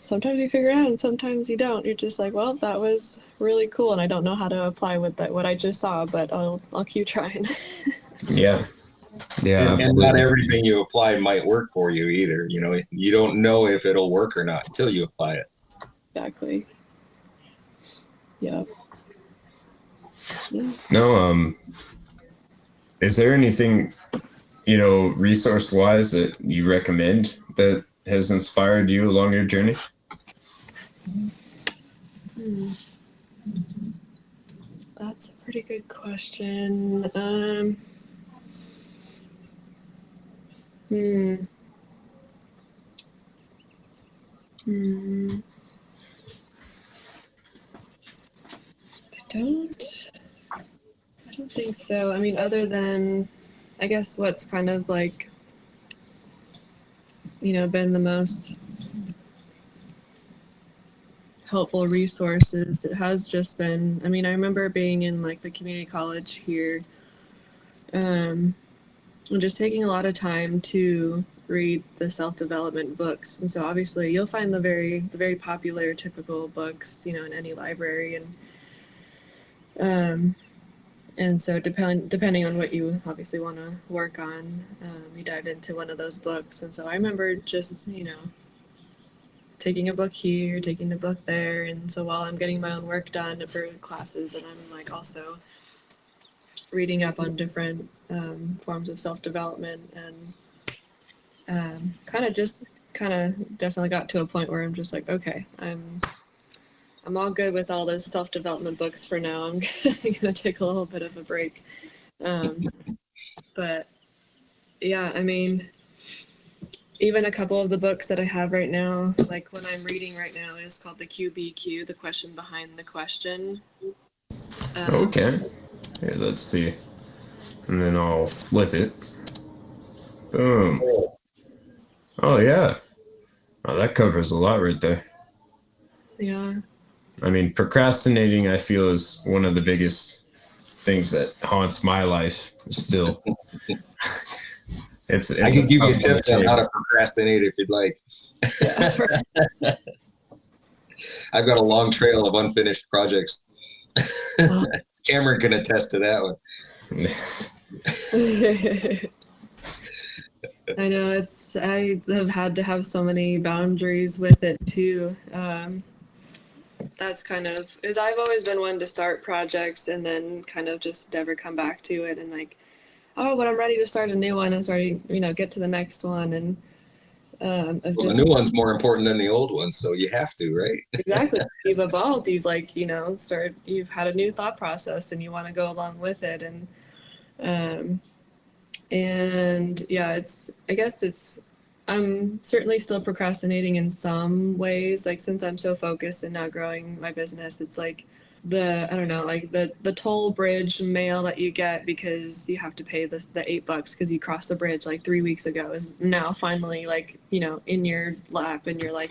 sometimes you figure it out and sometimes you don't. You're just like, well, that was really cool, and I don't know how to apply what I just saw, but I'll keep trying. Yeah, and not everything you apply might work for you either. You don't know if it'll work or not until you apply it. Exactly. Yeah. No, is there anything, resource wise that you recommend that has inspired you along your journey? That's a pretty good question. I don't think so. I mean, other than, I guess what's kind of like been the most helpful resources. It has just been, I mean, I remember being in like the community college here, and just taking a lot of time to read the self-development books. And so obviously you'll find the very popular typical books, in any library, um, and so depending on what you obviously want to work on, you dive into one of those books. And so I remember just, taking a book here, taking a book there. And so while I'm getting my own work done for classes, and I'm like also reading up on different forms of self-development, and kind of definitely got to a point where I'm just like, okay, I'm all good with all the self-development books for now. I'm gonna take a little bit of a break. But yeah, I mean, even a couple of the books that I have right now, like what I'm reading right now is called the QBQ, the question behind the question. Okay. Here, let's see. And then I'll flip it. Boom. Oh, yeah. Oh, that covers a lot right there. Yeah. I mean, procrastinating, I feel, is one of the biggest things that haunts my life still. It's I can give you tough tips on one. how to procrastinate if you'd like. Yeah. I've got a long trail of unfinished projects. Cameron can attest to that one. I know I have had to have so many boundaries with it too. That's kind of, is I've always been one to start projects and then kind of just never come back to it, and like, oh, but I'm ready to start a new one and start, get to the next one. And The new one's more important than the old one, so you have to, right? Exactly. You've evolved. You've you've had a new thought process and you want to go along with it. And yeah, I'm certainly still procrastinating in some ways. Like, since I'm so focused and not growing my business, it's like I don't know, like the toll bridge mail that you get because you have to pay the $8 because you crossed the bridge like 3 weeks ago is now finally like, in your lap, and you're like,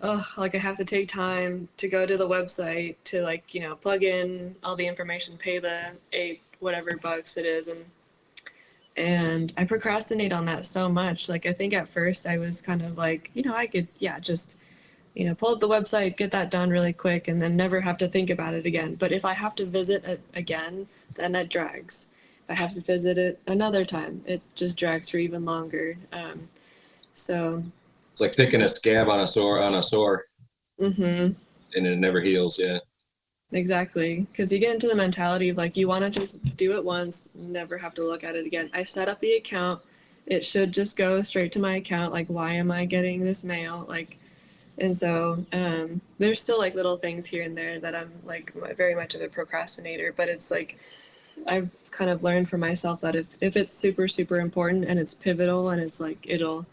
oh, like I have to take time to go to the website to like, plug in all the information, pay the whatever bucks it is. And I procrastinate on that so much. Like, I think at first I was kind of like, I could, yeah, just, pull up the website, get that done really quick, and then never have to think about it again. But if I have to visit it again, then it drags. If I have to visit it another time, it just drags for even longer. So It's like picking a scab on a sore, mm-hmm. and it never heals. Yeah. Exactly, because you get into the mentality of like, you want to just do it once, never have to look at it again. I set up the account, it should just go straight to my account. Like, why am I getting this mail? Like, and so there's still like little things here and there that I'm like very much of a procrastinator. But it's like, I've kind of learned for myself that if it's super, super important and it's pivotal and it's like it'll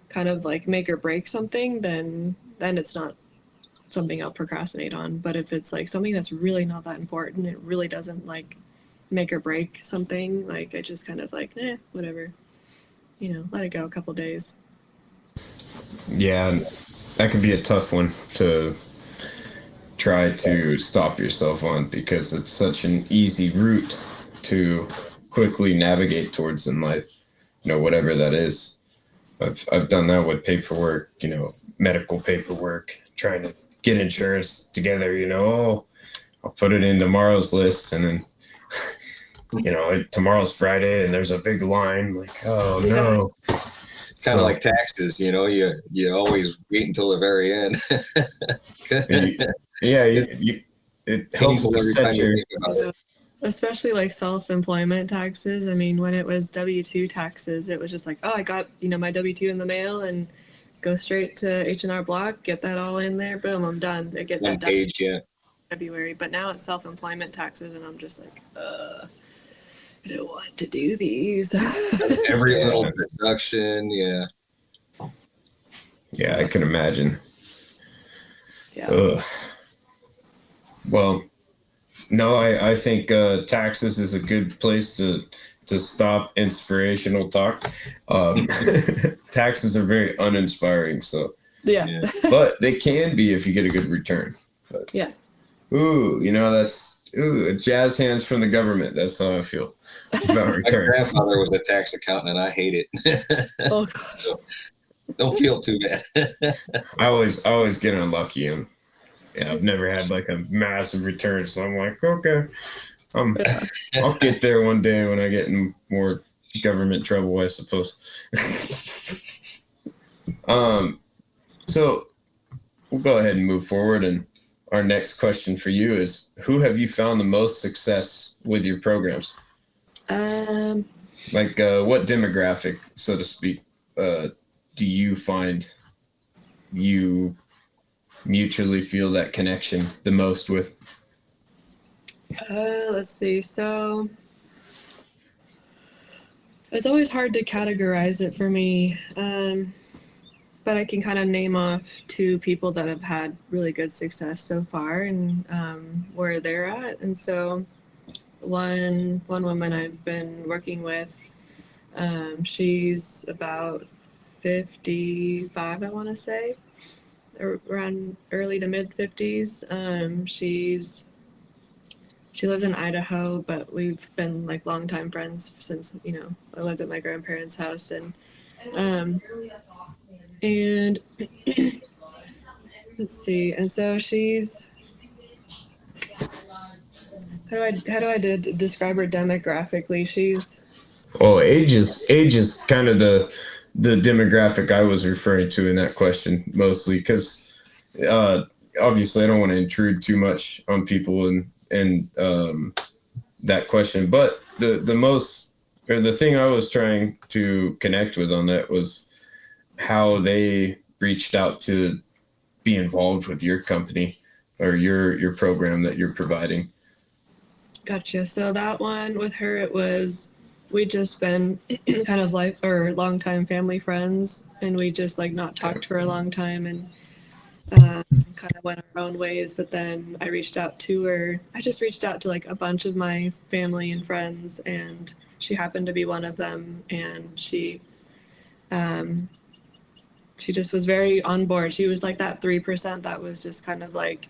kind of like make or break something, then it's not something I'll procrastinate on. But if it's like something that's really not that important, it really doesn't like make or break something, like I just kind of like, whatever, let it go a couple days. Yeah, that could be a tough one to try to stop yourself on, because it's such an easy route to quickly navigate towards in life, whatever that is. I've done that with paperwork, medical paperwork, trying to get insurance together, I'll put it in tomorrow's list, and then, tomorrow's Friday and there's a big line, like, oh no. It's kind of like taxes, you always wait until the very end. It helps to set your, especially like self-employment taxes. I mean, when it was W-2 taxes, it was just like, oh, I got, my W-2 in the mail, and go straight to H&R Block, get that all in there, boom, I'm done. I get One that done page, yeah. February. But now it's self-employment taxes, and I'm just like, I don't want to do these. Every little deduction, yeah. Yeah, I can imagine. Yeah. Well, No, I think taxes is a good place to stop inspirational talk. Um, taxes are very uninspiring, so Yeah. Yeah. but they can be if you get a good return. But Yeah. ooh, that's jazz hands from the government. That's how I feel about My returns. grandfather was a tax accountant, and I hate it. Oh gosh. So don't feel too bad. I always get unlucky, and yeah, I've never had like a massive return. So I'm like, okay, Yeah. I'll get there one day when I get in more government trouble, I suppose. So we'll go ahead and move forward. And our next question for you is, who have you found the most success with your programs? Um, Like, what demographic, so to speak, do you find you mutually feel that connection the most with? let's see. So it's always hard to categorize it for me. But I can kind of name off two people that have had really good success so far and where they're at. And so one woman I've been working with, she's about 55, I want to say, around early to mid 50s. She lives in Idaho, but we've been like longtime friends since, I lived at my grandparents' house, and and let's see. And so she's, how do I describe her demographically? She's Oh, age is kind of the demographic I was referring to in that question mostly, because obviously I don't want to intrude too much on people and that question, but the most, or the thing I was trying to connect with on that was how they reached out to be involved with your company or your program that you're providing. Gotcha. So that one with her, it was, we just been kind of life or long time family friends, and we just like not talked for a long time, and kind of went our own ways. But then I reached out to her. I just reached out to like a bunch of my family and friends, and she happened to be one of them. And she just was very on board. She was like that 3% that was just kind of like,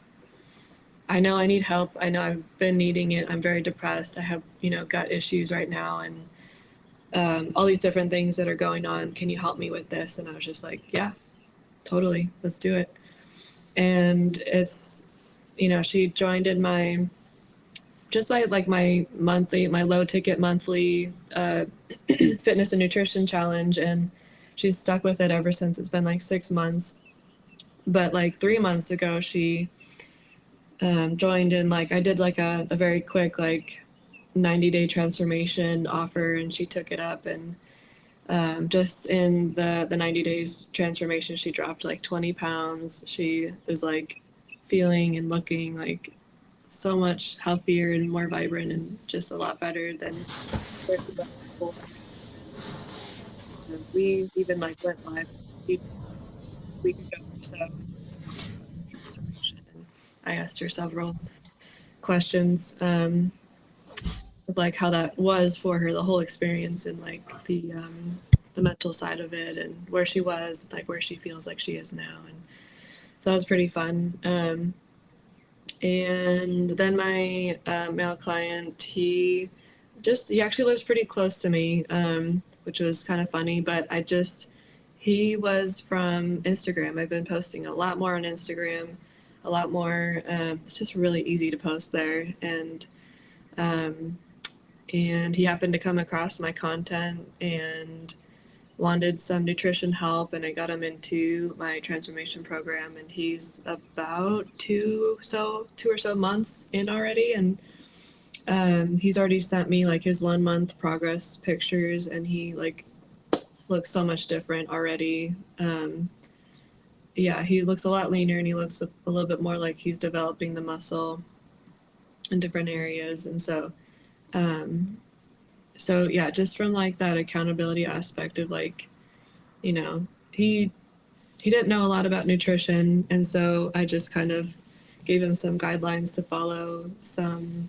I know I need help. I know I've been needing it. I'm very depressed. I have, gut issues right now, and all these different things that are going on. Can you help me with this? And I was just like, yeah, totally. Let's do it. And it's, she joined in just by like my low ticket monthly fitness and nutrition challenge. And she's stuck with it ever since. It's been like 6 months. But like 3 months ago, she joined in, like I did like a very quick like 90-day transformation offer, and she took it up, and just in the 90 days transformation, she dropped like 20 pounds. She is like feeling and looking like so much healthier and more vibrant and just a lot better than where she was before. We even like went live on YouTube a week ago or so, just talking about transformation, and I asked her several questions of like how that was for her, the whole experience, and like the mental side of it, and where she was, like where she feels like she is now. And so that was pretty fun. And then my male client, he actually lives pretty close to me, which was kind of funny, but he was from Instagram. I've been posting a lot more on Instagram, a lot more. It's just really easy to post there. And he happened to come across my content and wanted some nutrition help, and I got him into my transformation program, and he's about two or so months in already, and he's already sent me like his 1 month progress pictures, and he like looks so much different already. Yeah, he looks a lot leaner, and he looks a little bit more like he's developing the muscle in different areas. And so yeah, just from like that accountability aspect of like, he didn't know a lot about nutrition, and so I just kind of gave him some guidelines to follow, some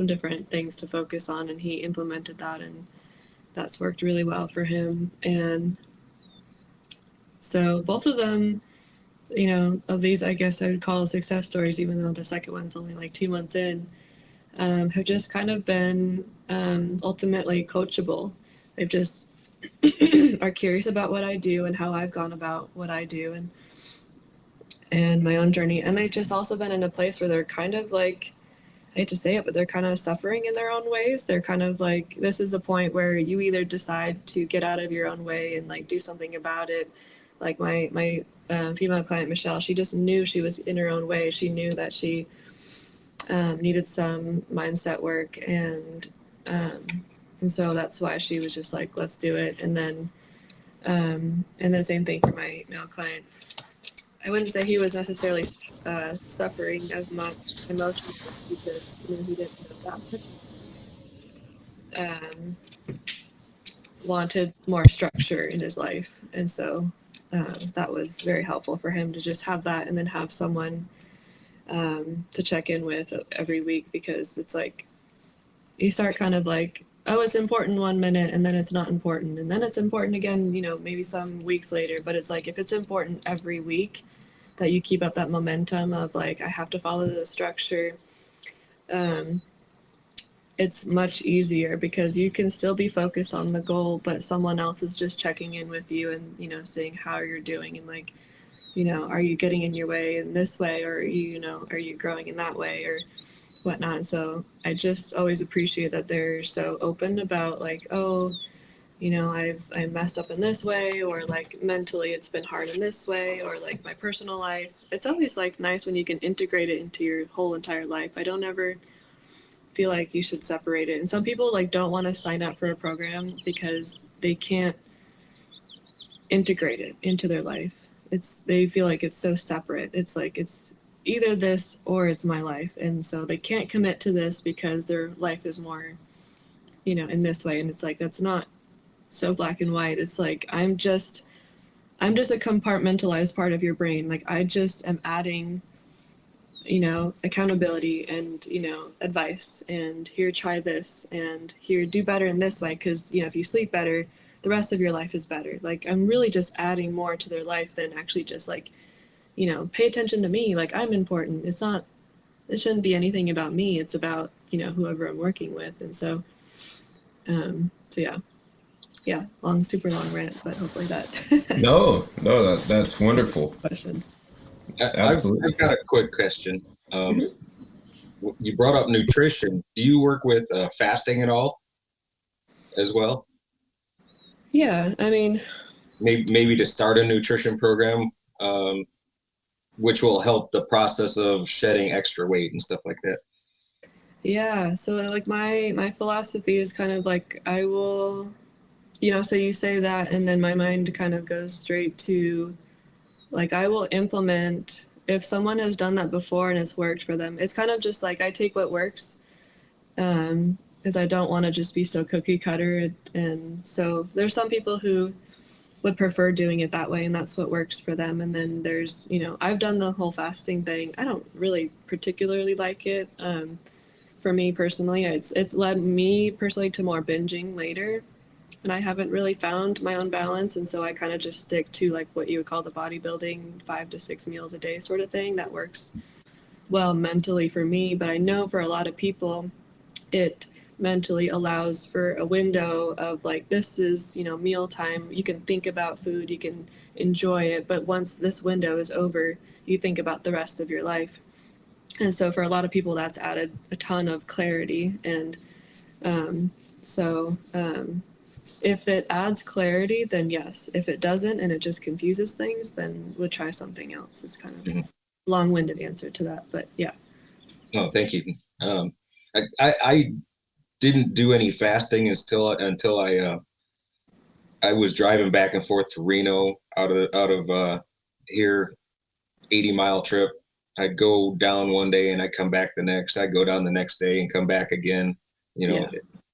different things to focus on, and he implemented that, and that's worked really well for him. And so both of them, you know, of these, I guess I would call success stories, even though the second one's only like 2 months in, have just kind of been ultimately coachable. They've just are curious about what I do and how I've gone about what I do, and my own journey. And they've just also been in a place where they're kind of like, I hate to say it, but they're kind of suffering in their own ways. They're kind of like, this is a point where you either decide to get out of your own way and like do something about it. Like my female client, Michelle, she just knew she was in her own way. She knew that she needed some mindset work, and so that's why she was just like, let's do it. And then same thing for my male client. I wouldn't say he was necessarily suffering as much emotionally, because you know, he didn't have that wanted more structure in his life, and so that was very helpful for him to just have that, and then have someone to check in with every week, because it's like you start kind of like, oh, it's important 1 minute, and then it's not important, and then it's important again, you know, maybe some weeks later. But it's like, if it's important every week, that you keep up that momentum of like, I have to follow the structure, it's much easier, because you can still be focused on the goal, but someone else is just checking in with you and, you know, seeing how you're doing, and like, you know, are you getting in your way in this way, or you know, are you growing in that way, or whatnot. So I just always appreciate that they're so open about like, oh, you know, I messed up in this way, or like mentally it's been hard in this way, or like my personal life. It's always like nice when you can integrate it into your whole entire life. I don't ever feel like you should separate it. And some people like don't want to sign up for a program because they can't integrate it into their life. They feel like it's so separate. It's like, it's either this or it's my life, and so they can't commit to this because their life is more, you know, in this way. And it's like, that's not so black and white. It's like, I'm just a compartmentalized part of your brain. Like, I just am adding, you know, accountability and, you know, advice, and here, try this, and here, do better in this way, because, you know, if you sleep better, the rest of your life is better. Like, I'm really just adding more to their life than actually just like, you know, pay attention to me. Like, I'm important. It shouldn't be anything about me. It's about, you know, whoever I'm working with. And so, yeah, super long rant, but hopefully that. No, that's wonderful. Question. Absolutely. I've got a quick question. You brought up nutrition. Do you work with fasting at all as well? Yeah, I mean, maybe to start a nutrition program, which will help the process of shedding extra weight and stuff like that. Yeah, so like my philosophy is kind of like, I will, you know, so you say that, and then my mind kind of goes straight to like, I will implement, if someone has done that before and it's worked for them. It's kind of just like, I take what works, because I don't want to just be so cookie cutter. And so there's some people who would prefer doing it that way, and that's what works for them. And then there's, you know, I've done the whole fasting thing. I don't really particularly like it. For me personally, it's led me personally to more binging later, and I haven't really found my own balance. And so I kind of just stick to like what you would call the bodybuilding 5 to 6 meals a day sort of thing. That works well mentally for me, but I know for a lot of people, it mentally allows for a window of like, this is, you know, mealtime. You can think about food, you can enjoy it, but once this window is over, you think about the rest of your life. And so for a lot of people, that's added a ton of clarity. And if it adds clarity, then yes. If it doesn't and it just confuses things, then we'll try something else. It's kind of a long-winded answer to that, but yeah. Oh, thank you. I didn't do any fasting until I was driving back and forth to Reno out of here, 80-mile trip. I'd go down one day and I'd come back the next. I'd go down the next day and come back again. You know,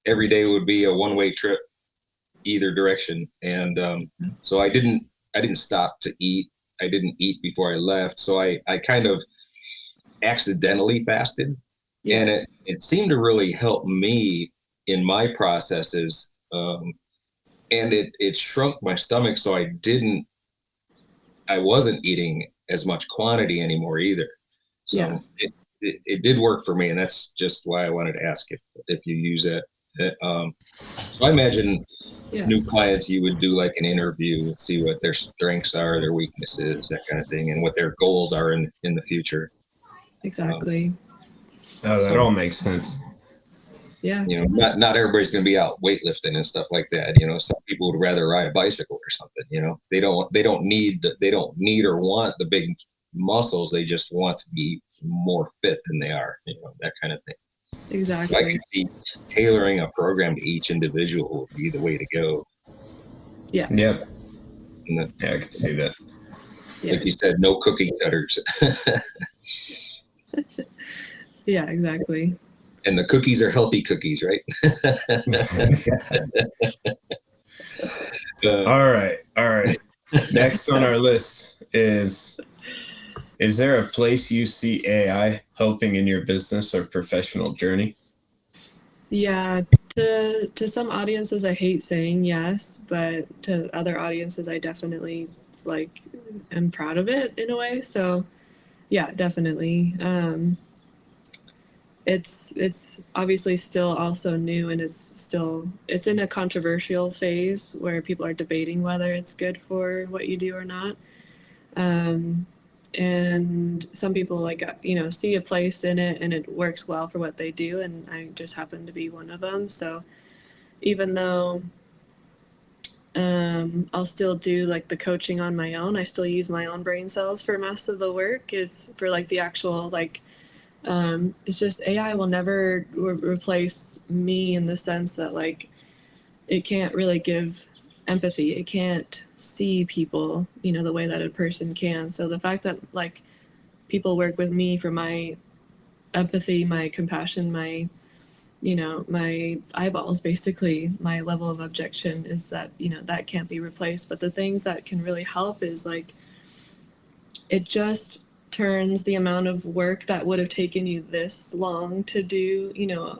every day would be a one-way trip either direction. And so I didn't stop to eat. I didn't eat before I left. So I kind of accidentally fasted, Yeah. and it seemed to really help me in my processes. And it shrunk my stomach, so I wasn't eating as much quantity anymore either. So it did work for me, and that's just why I wanted to ask if you use it. So I imagine new clients, you would do like an interview and see what their strengths are, their weaknesses, that kind of thing, and what their goals are in the future. Exactly. That all makes sense. Yeah. You know, not everybody's going to be out weightlifting and stuff like that. You know, some people would rather ride a bicycle or something. You know, they don't need or want the big muscles. They just want to be more fit than they are. You know, that kind of thing. Exactly. So I could see tailoring a program to each individual would be the way to go. Yeah. Yeah. Yeah, I could see that. Like you said, no cookie cutters. Yeah, exactly. And the cookies are healthy cookies, right? All right. Next on our list is there a place you see AI helping in your business or professional journey? Yeah, to some audiences I hate saying yes, but to other audiences I definitely like am proud of it in a way. So yeah, definitely. It's obviously still also new, and it's in a controversial phase where people are debating whether it's good for what you do or not. And some people see a place in it and it works well for what they do, and I just happen to be one of them. So even though I'll still do like the coaching on my own, I still use my own brain cells for most of the work. It's for like the actual it's just AI will never replace me in the sense that like it can't really give empathy. It can't see people, the way that a person can. So the fact that like people work with me for my empathy, my compassion, my eyeballs, basically my level of objection, is that, that can't be replaced. But the things that can really help is like, it just turns the amount of work that would have taken you this long to do,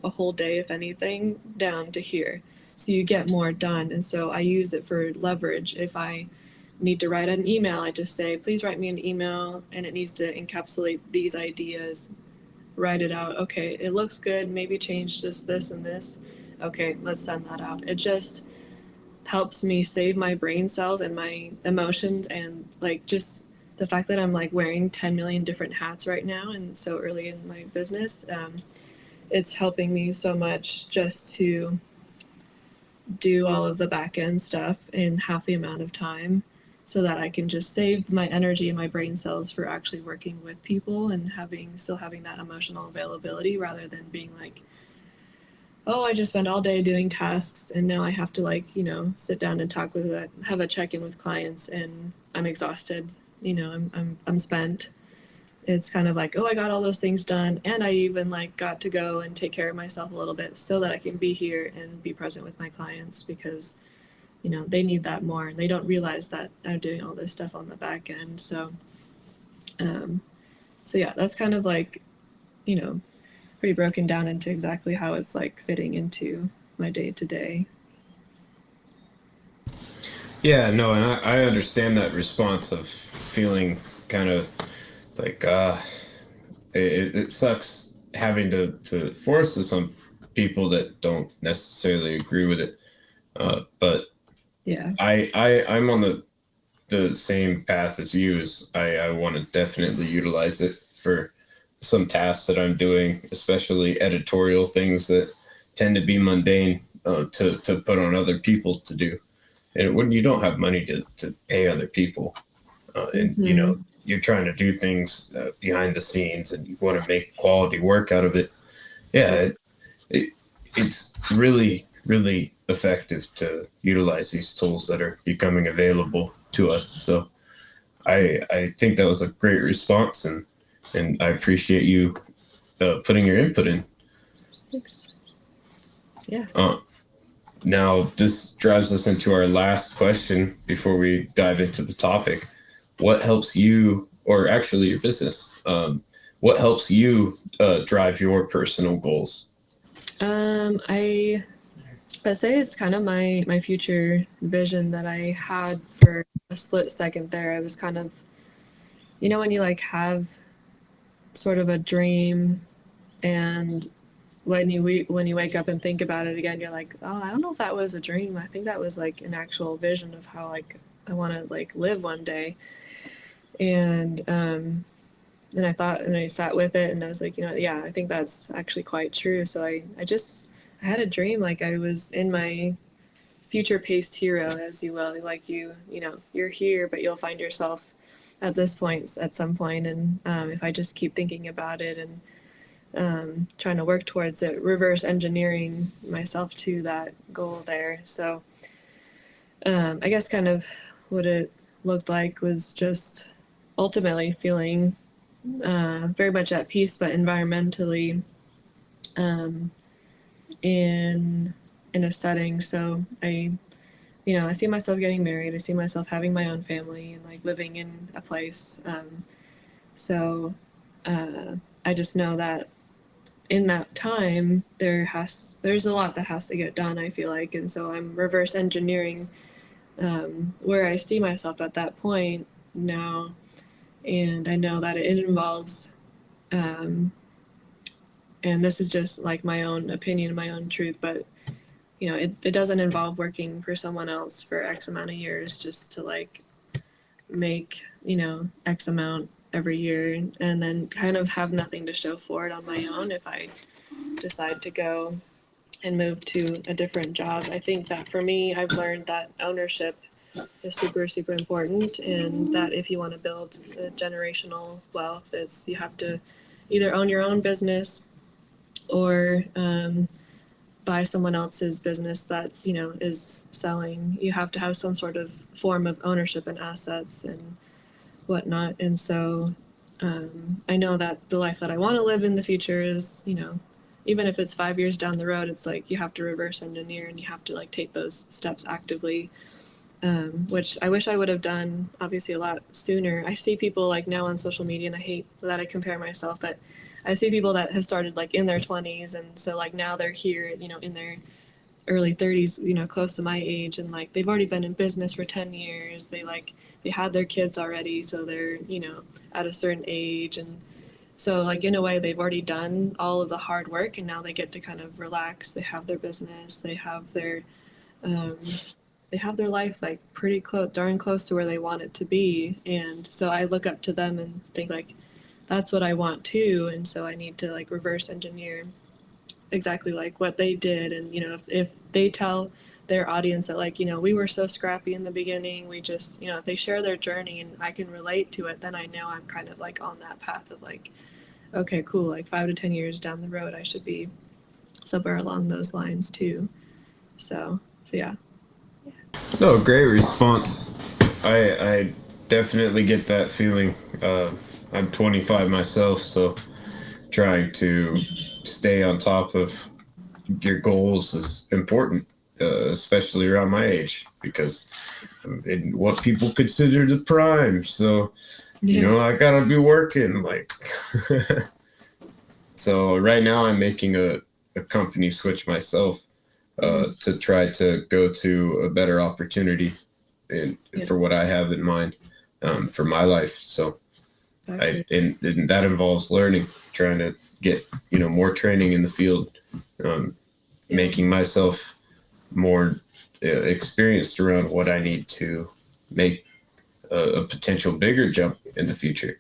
a whole day, if anything, down to here. So you get more done. And so I use it for leverage. If I need to write an email, I just say, please write me an email, and it needs to encapsulate these ideas. Write it out. Okay, it looks good. Maybe change just this and this. Okay, let's send that out. It just helps me save my brain cells and my emotions, and like just the fact that I'm like wearing 10 million different hats right now and so early in my business, it's helping me so much just to do all of the back end stuff in half the amount of time, so that I can just save my energy and my brain cells for actually working with people and still having that emotional availability, rather than being like, oh, I just spent all day doing tasks and now I have to sit down and have a check-in with clients, and I'm exhausted. I'm spent. It's kind of like, oh, I got all those things done, and I even got to go and take care of myself a little bit so that I can be here and be present with my clients, because they need that more, and they don't realize that I'm doing all this stuff on the back end. So yeah, that's kind of pretty broken down into exactly how it's fitting into my day to day. Yeah, no, and I understand that response of feeling kind of like it sucks having to force this on people that don't necessarily agree with it, but yeah, I'm on the same path as you. As I want to definitely utilize it for some tasks that I'm doing, especially editorial things that tend to be mundane, to put on other people to do. And when you don't have money to pay other people, and you're trying to do things behind the scenes, and you want to make quality work out of it, yeah, it's really, really effective to utilize these tools that are becoming available to us. So I think that was a great response, and I appreciate you putting your input in. Thanks. Yeah. Now, this drives us into our last question before we dive into the topic. What helps you, or actually your business, what helps you drive your personal goals? I say it's kind of my future vision that I had for a split second there. I was kind of, when you like have sort of a dream, and when you wake up and think about it again, you're like, oh, I don't know if that was a dream. I think that was like an actual vision of how like I want to like live one day. And I thought, and I sat with it, and I was like, yeah, I think that's actually quite true. So I had a dream, like I was in my future paced hero, as you will, like you're here, but you'll find yourself at this point at some point. And if I just keep thinking about it and trying to work towards it, reverse engineering myself to that goal there. So I guess kind of what it looked like was just ultimately feeling very much at peace, but environmentally in a setting. So I see myself getting married. I see myself having my own family and like living in a place. So I just know that in that time there's a lot that has to get done, I feel like. And so I'm reverse engineering where I see myself at that point now. And I know that it involves, and this is just like my own opinion, my own truth, but it doesn't involve working for someone else for X amount of years just to like make, X amount every year and then kind of have nothing to show for it on my own if I decide to go and move to a different job. I think that for me, I've learned that ownership is super, super important, and that if you want to build a generational wealth, you have to either own your own business or buy someone else's business that is selling. You have to have some sort of form of ownership and assets and whatnot. And so I know that the life that I want to live in the future is, even if it's 5 years down the road, it's like you have to reverse engineer and you have to like take those steps actively, which I wish I would have done obviously a lot sooner. I see people like now on social media, and I hate that I compare myself, but I see people that have started like in their 20s, and so like now they're here, in their early 30s, close to my age, and like they've already been in business for 10 years. They had their kids already, so they're, at a certain age, and so like in a way they've already done all of the hard work, and now they get to kind of relax. They have their business, they have their life like pretty close, darn close to where they want it to be. And so I look up to them and think like, that's what I want too. And so I need to like reverse engineer exactly like what they did. And, if they tell their audience that like, we were so scrappy in the beginning, we just, if they share their journey and I can relate to it, then I know I'm kind of like on that path of like, okay, cool. Like 5 to 10 years down the road, I should be somewhere along those lines too. So yeah. No, great response. I definitely get that feeling. I'm 25 myself, so trying to stay on top of your goals is important, especially around my age, because in what people consider the prime. So, I gotta be working like. So right now I'm making a company switch myself to try to go to a better opportunity for what I have in mind for my life. So and that involves learning, trying to get, more training in the field, making myself more experienced around what I need to make a potential bigger jump in the future.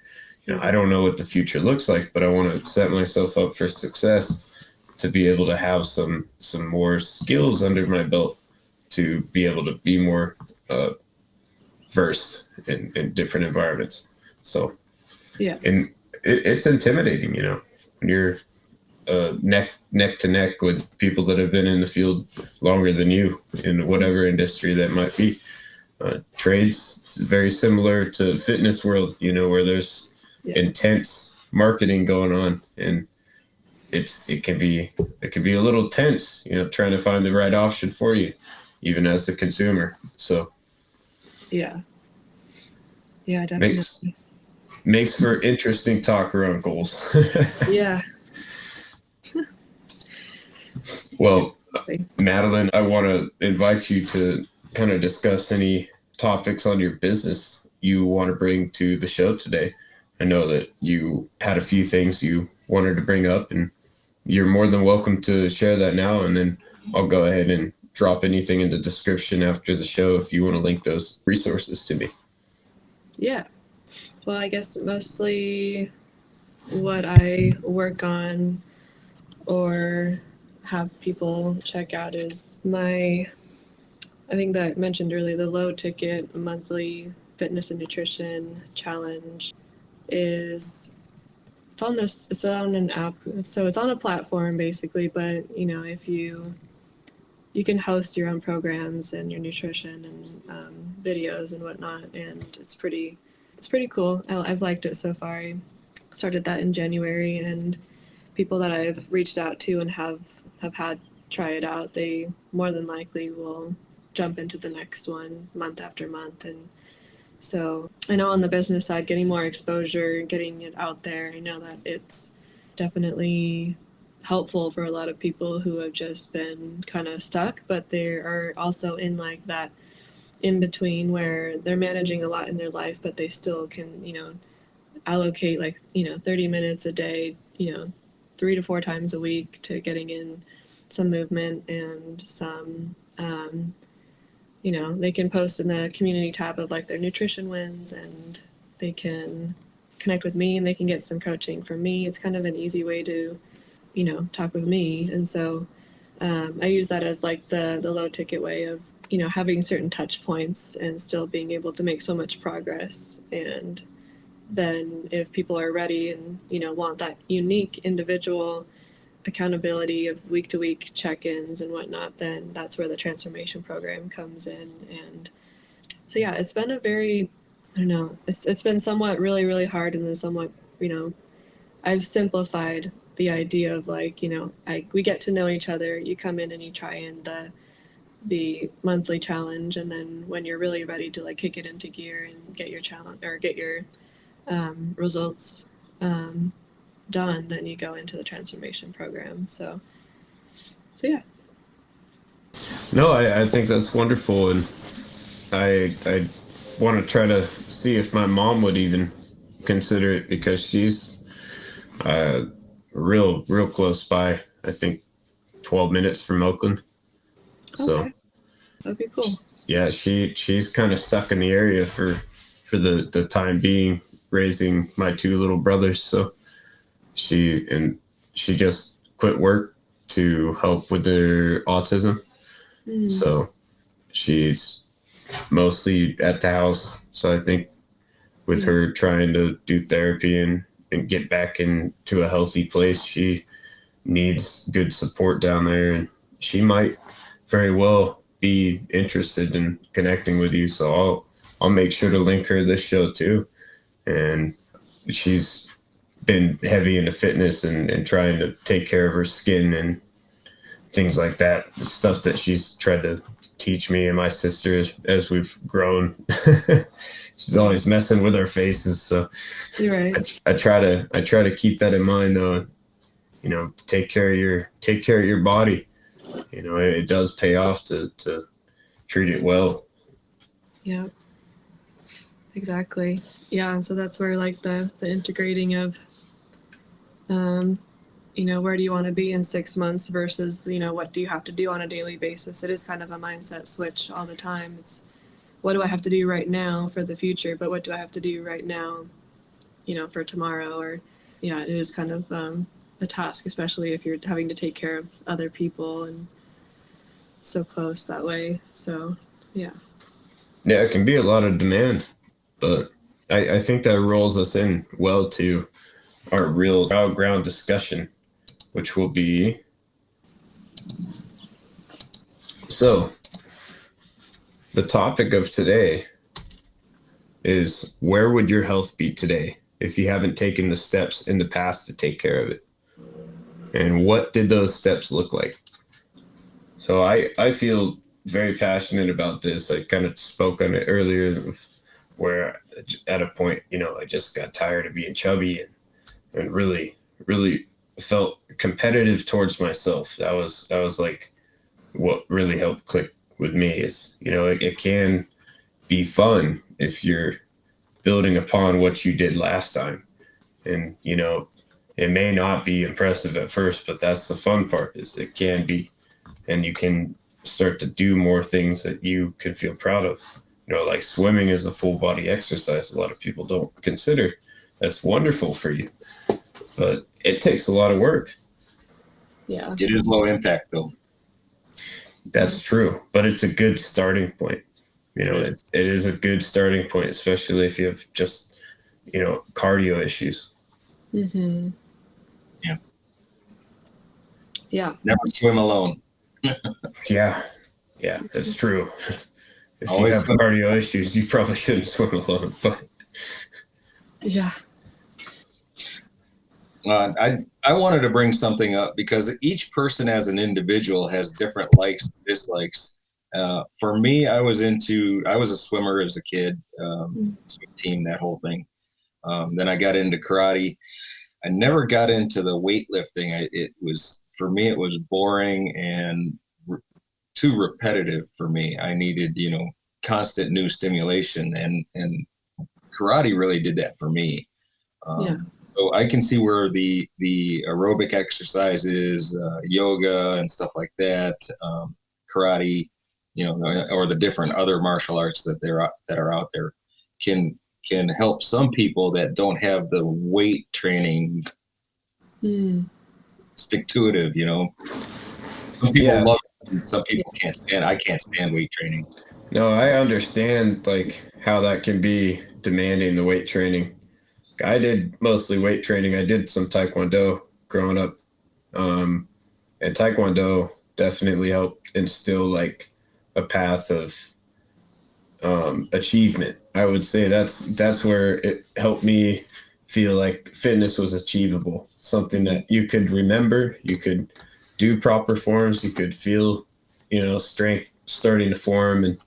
I don't know what the future looks like, but I want to set myself up for success to be able to have some more skills under my belt to be able to be more versed in different environments. So, and it's intimidating, when you're neck to neck with people that have been in the field longer than you in whatever industry that might be. Trades is very similar to fitness world, where there's intense marketing going on, and it can be a little tense, trying to find the right option for you, even as a consumer. So yeah, definitely. makes for interesting talk around goals. Yeah. Well, Madeline, I want to invite you to kind of discuss any topics on your business you want to bring to the show today. I know that you had a few things you wanted to bring up, and you're more than welcome to share that now. And then I'll go ahead and drop anything in the description after the show if you want to link those resources to me. Yeah. Well, I guess mostly what I work on or have people check out is I think that I mentioned earlier, the low ticket monthly fitness and nutrition challenge it's on an app. So it's on a platform basically, but if you can host your own programs and your nutrition and videos and whatnot, and it's pretty cool. I've liked it so far. I started that in January, and people that I've reached out to and have had try it out, they more than likely will jump into the next one month after month. And so I know on the business side, getting more exposure, getting it out there, I know that it's definitely helpful for a lot of people who have just been kind of stuck, but they are also in like that in between where they're managing a lot in their life, but they still can, allocate 30 minutes a day, 3 to 4 times a week to getting in some movement and some, they can post in the community tab of like their nutrition wins, and they can connect with me and they can get some coaching from me. It's kind of an easy way to, talk with me. And so I use that as like the low ticket way of, having certain touch points and still being able to make so much progress. And then if people are ready and, want that unique individual accountability of week to week check-ins and whatnot, then that's where the transformation program comes in. And so, yeah, it's been it's been somewhat really, really hard, and then somewhat, I've simplified the idea of like, we get to know each other. You come in and you try in the monthly challenge, and then when you're really ready to like kick it into gear and get your challenge or get your results done, then you go into the transformation program. So yeah. No, I think that's wonderful, and I want to try to see if my mom would even consider it, because she's real close by. I think 12 minutes from Oakland. So okay. That'd be cool. Yeah, she's kind of stuck in the area for the time being, raising my 2 little brothers. So she just quit work to help with their autism. So she's mostly at the house. So I think with her trying to do therapy and get back into a healthy place, she needs good support down there, and she might very well be interested in connecting with you. So I'll make sure to link her this show too. And she's been heavy into fitness and trying to take care of her skin and things like that. It's stuff that she's tried to teach me and my sister as we've grown. She's always messing with our faces. So you're right. I try to keep that in mind though. Take care of your body. It does pay off to treat it well. Yeah, exactly. Yeah. And so that's where like the integrating of, where do you want to be in 6 months versus, what do you have to do on a daily basis? It is kind of a mindset switch all the time. It's what do I have to do right now for the future, but what do I have to do right now, for tomorrow? Or, yeah, it is kind of a task, especially if you're having to take care of other people and so close that way. So, yeah. Yeah, it can be a lot of demand, but I think that rolls us in well to our real ground discussion, which will be, so the topic of today is, where would your health be today if you haven't taken the steps in the past to take care of it? And what did those steps look like? So I feel very passionate about this. I kind of spoke on it earlier, where at a point, I just got tired of being chubby and really, really felt competitive towards myself. That was like what really helped click with me is, it can be fun if you're building upon what you did last time. And, it may not be impressive at first, but that's the fun part is it can be, and you can start to do more things that you can feel proud of. Like swimming is a full body exercise. A lot of people don't consider that's wonderful for you, but it takes a lot of work. Yeah. It is low impact though. That's true, but it's a good starting point. It is a good starting point, especially if you have just, cardio issues. Mm-hmm. Yeah. Yeah. Never swim alone. Yeah, that's true. If Always you have cardio issues, you probably shouldn't swim alone. But yeah. I wanted to bring something up because each person as an individual has different likes and dislikes. For me, I was a swimmer as a kid, swim team, that whole thing. Then I got into karate. I never got into the weightlifting. For me, it was boring and too repetitive for me. I needed, constant new stimulation, and karate really did that for me. So I can see where the aerobic exercises, yoga and stuff like that, karate, or the different other martial arts that are out there can help some people that don't have the weight training stick to it. Some people love it and some people can't stand. I can't stand weight training. No, I understand like how that can be demanding, the weight training. I did mostly weight training. I did some Taekwondo growing up. And Taekwondo definitely helped instill like a path of achievement. I would say that's where it helped me feel like fitness was achievable, something that you could remember, you could do proper forms, you could feel, strength starting to form,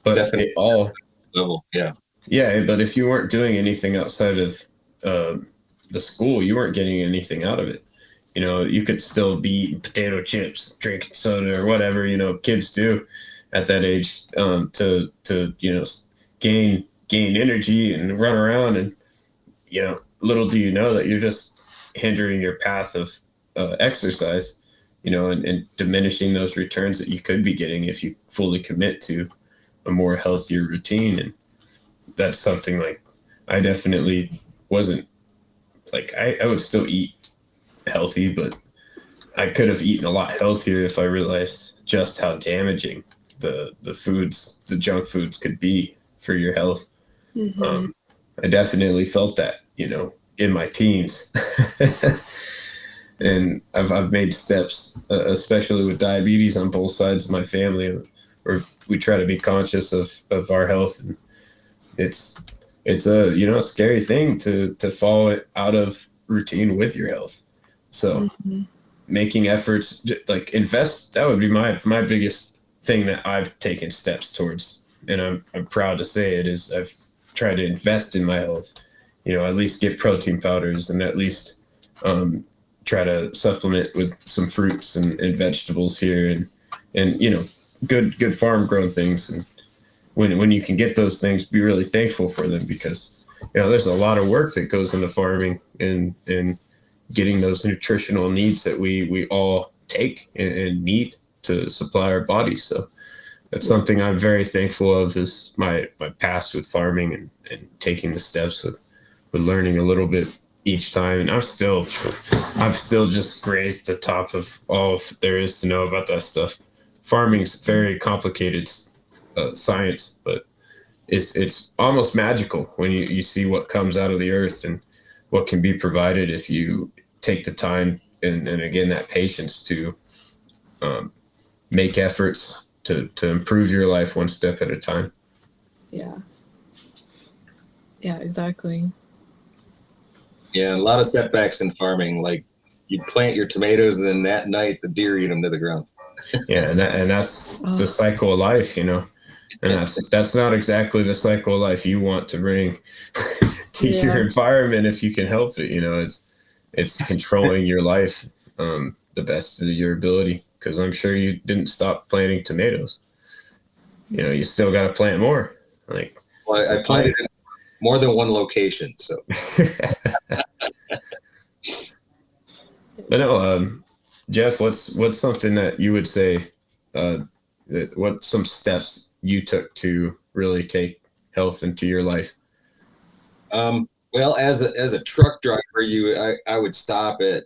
but definitely it all level. Yeah. Yeah, but if you weren't doing anything outside of the school, you weren't getting anything out of it. You could still be eating potato chips, drinking soda, or whatever kids do at that age to gain energy and run around, and little do you know that you're just hindering your path of exercise, and diminishing those returns that you could be getting if you fully commit to a more healthier routine. And that's something like I definitely wasn't like, I would still eat healthy, but I could have eaten a lot healthier if I realized just how damaging the junk foods could be for your health. Mm-hmm. I definitely felt that, in my teens. And I've made steps, especially with diabetes on both sides of my family, where we try to be conscious of our health. And it's a scary thing to fall out of routine with your health. So making efforts, like invest, that would be my biggest thing that I've taken steps towards. And I'm proud to say it is I've tried to invest in my health, at least get protein powders, and at least try to supplement with some fruits and vegetables here, and good farm grown things. And when you can get those things, be really thankful for them, because there's a lot of work that goes into farming and getting those nutritional needs that we all take and need to supply our bodies. So that's something I'm very thankful of, is my past with farming and taking the steps with learning a little bit each time. And I've still just grazed the top of all there is to know about that stuff. Farming is very complicated science, but it's almost magical when you see what comes out of the earth and what can be provided if you take the time and again that patience to make efforts to improve your life one step at a time. Yeah, exactly. Yeah, a lot of setbacks in farming. Like you plant your tomatoes, and then that night the deer eat them to the ground. Yeah, and that's the cycle of life. And that's not exactly the cycle of life you want to bring to your environment if you can help it. It's controlling your life the best of your ability, because I'm sure you didn't stop planting tomatoes. You still got to plant more. Like, well, I planted in more than one location, so. But no, Jeff, what's something that you would say? What's some steps you took to really take health into your life? Well, as a truck driver, I would stop at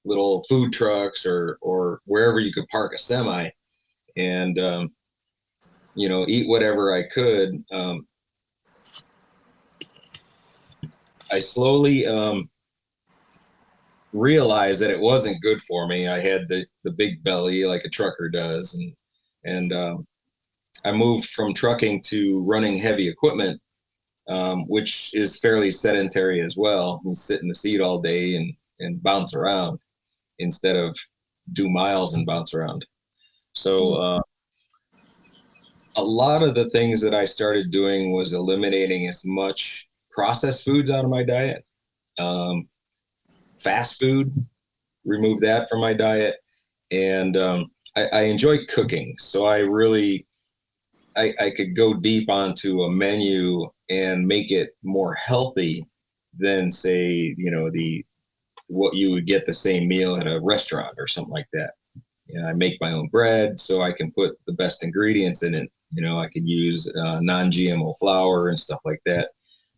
little food trucks or wherever you could park a semi, and eat whatever I could. I slowly realized that it wasn't good for me. I had the big belly like a trucker does, and I moved from trucking to running heavy equipment, which is fairly sedentary as well. You sit in the seat all day and bounce around instead of do miles and bounce around. So a lot of the things that I started doing was eliminating as much processed foods out of my diet. Fast food, remove that from my diet. And I enjoy cooking. So I could go deep onto a menu and make it more healthy than, say, what you would get the same meal at a restaurant or something like that. I make my own bread, so I can put the best ingredients in it. I could use non-GMO flour and stuff like that.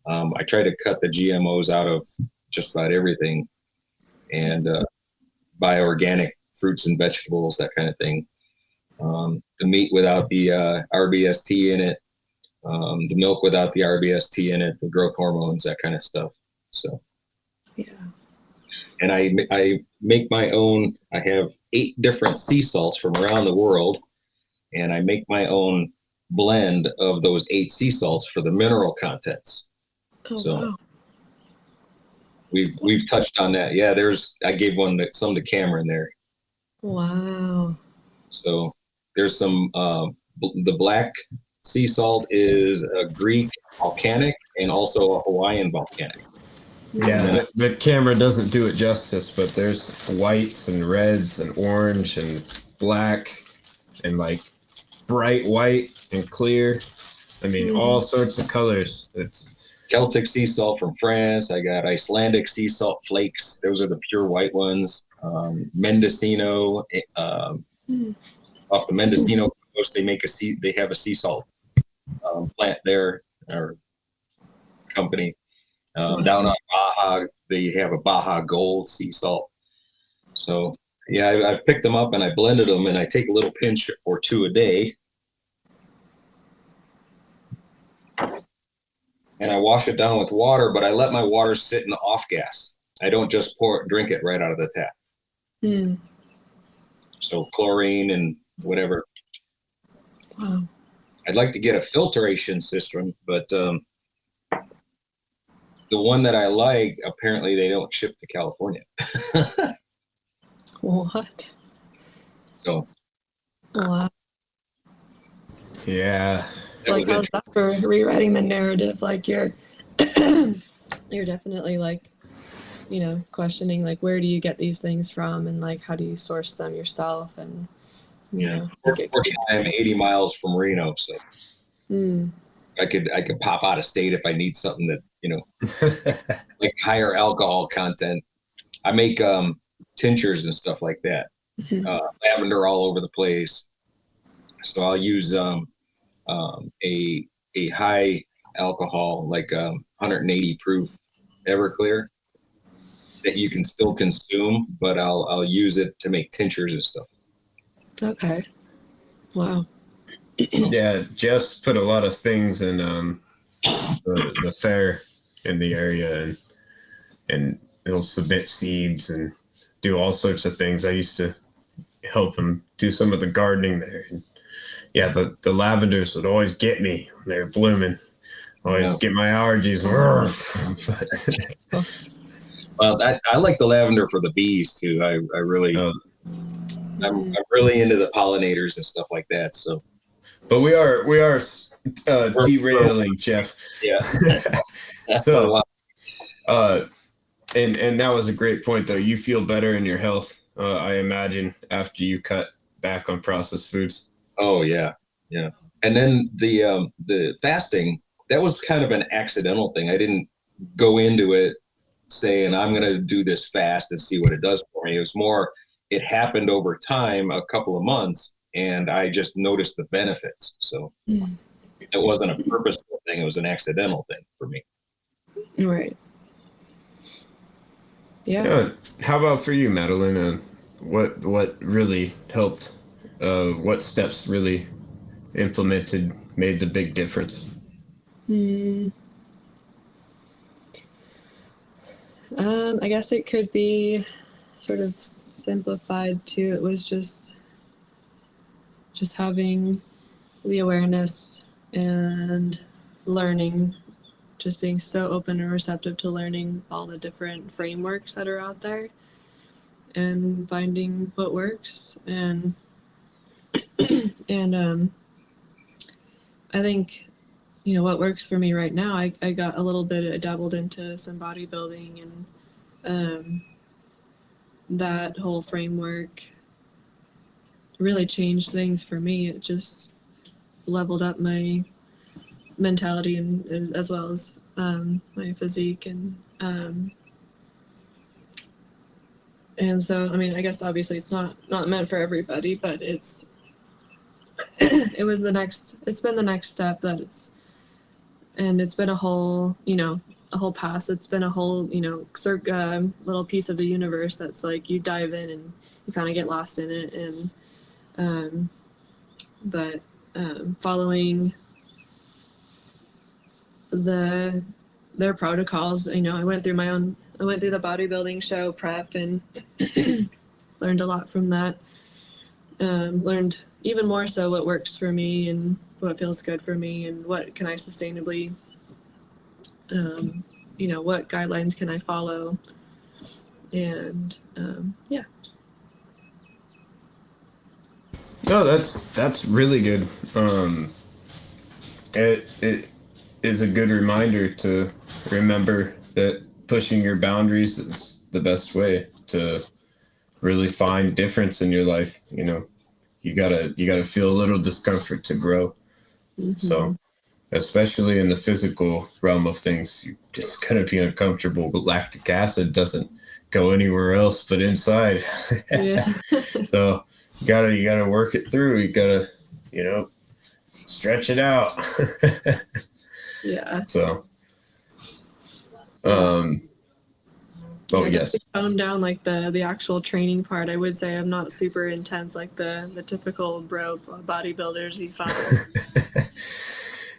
I try to cut the GMOs out of just about everything, and buy organic fruits and vegetables, that kind of thing. The meat without the RBST in it, the milk without the RBST in it, the growth hormones, that kind of stuff. So, yeah. And I make my own. I have 8 different sea salts from around the world, and I make my own blend of those 8 sea salts for the mineral contents. Wow. We've touched on that. Yeah, I gave some to Cameron there. Wow. So there's some the black sea salt is a Greek volcanic and also a Hawaiian volcanic. Yeah, but camera doesn't do it justice, but there's whites and reds and orange and black and like bright white and clear. I mean, all sorts of colors. It's Celtic sea salt from France. I got Icelandic sea salt flakes. Those are the pure white ones. Mendocino, off the Mendocino coast, they have a sea salt plant there, or company. Down on Baja, they have a Baja Gold sea salt. So yeah, I've picked them up and I blended them, and I take a little pinch or 2 a day, and I wash it down with water, but I let my water sit in the off gas. I don't just drink it right out of the tap. So chlorine and whatever. Wow. I'd like to get a filtration system, but the one that I like, apparently they don't ship to California. What? So. Wow. yeah. Like, how's that for rewriting the narrative? Like, you're definitely like, questioning like, where do you get these things from, and like, how do you source them yourself? And fortunately, I'm 80 miles from Reno, so I could pop out of state if I need something that like higher alcohol content. I make tinctures and stuff like that. Lavender all over the place. So I'll use a high alcohol, like 180 proof Everclear, that you can still consume, but I'll use it to make tinctures and stuff. Okay. Wow. Yeah, Jeff's put a lot of things in the fair in the area, and he'll submit seeds and do all sorts of things. I used to help him do some of the gardening there. And yeah, the lavenders would always get me when they were blooming. Always get my allergies. Well, I like the lavender for the bees too. I'm really into the pollinators and stuff like that. So But we are derailing, Jeff. Yeah. So, and that was a great point, though. You feel better in your health, I imagine, after you cut back on processed foods. Oh yeah, yeah. And then the fasting, that was kind of an accidental thing. I didn't go into it saying I'm going to do this fast and see what it does for me. It was more, it happened over time, a couple of months, and I just noticed the benefits. So it wasn't a purposeful thing; it was an accidental thing for me. Right. Yeah. How about for you, Madeline? What really helped? What steps really implemented made the big difference? I guess it could be sort of simplified too. It was just having the awareness and learning, just being so open and receptive to learning all the different frameworks that are out there and finding what works. And I think, what works for me right now, I got a little bit, I dabbled into some bodybuilding, and that whole framework really changed things for me. It just leveled up my mentality and as well as my physique, and so, I mean, I guess obviously it's not meant for everybody, but it's it's been the next step that it's been a whole pass. It's been a whole little piece of the universe that's like you dive in and you kind of get lost in it, and but following their protocols, I went through the bodybuilding show prep and learned a lot from that. Learned even more so what works for me and what feels good for me and what can I sustainably, what guidelines can I follow, and yeah. No, that's really good. It is a good reminder to remember that pushing your boundaries is the best way to really find difference in your life. You gotta feel a little discomfort to grow. Mm-hmm. So, especially in the physical realm of things, you just gotta be uncomfortable. But lactic acid doesn't go anywhere else but inside. Yeah. So you gotta work it through. You gotta stretch it out. Yeah. So. Yes. Tone down like the actual training part. I would say I'm not super intense like the typical bro bodybuilders you find.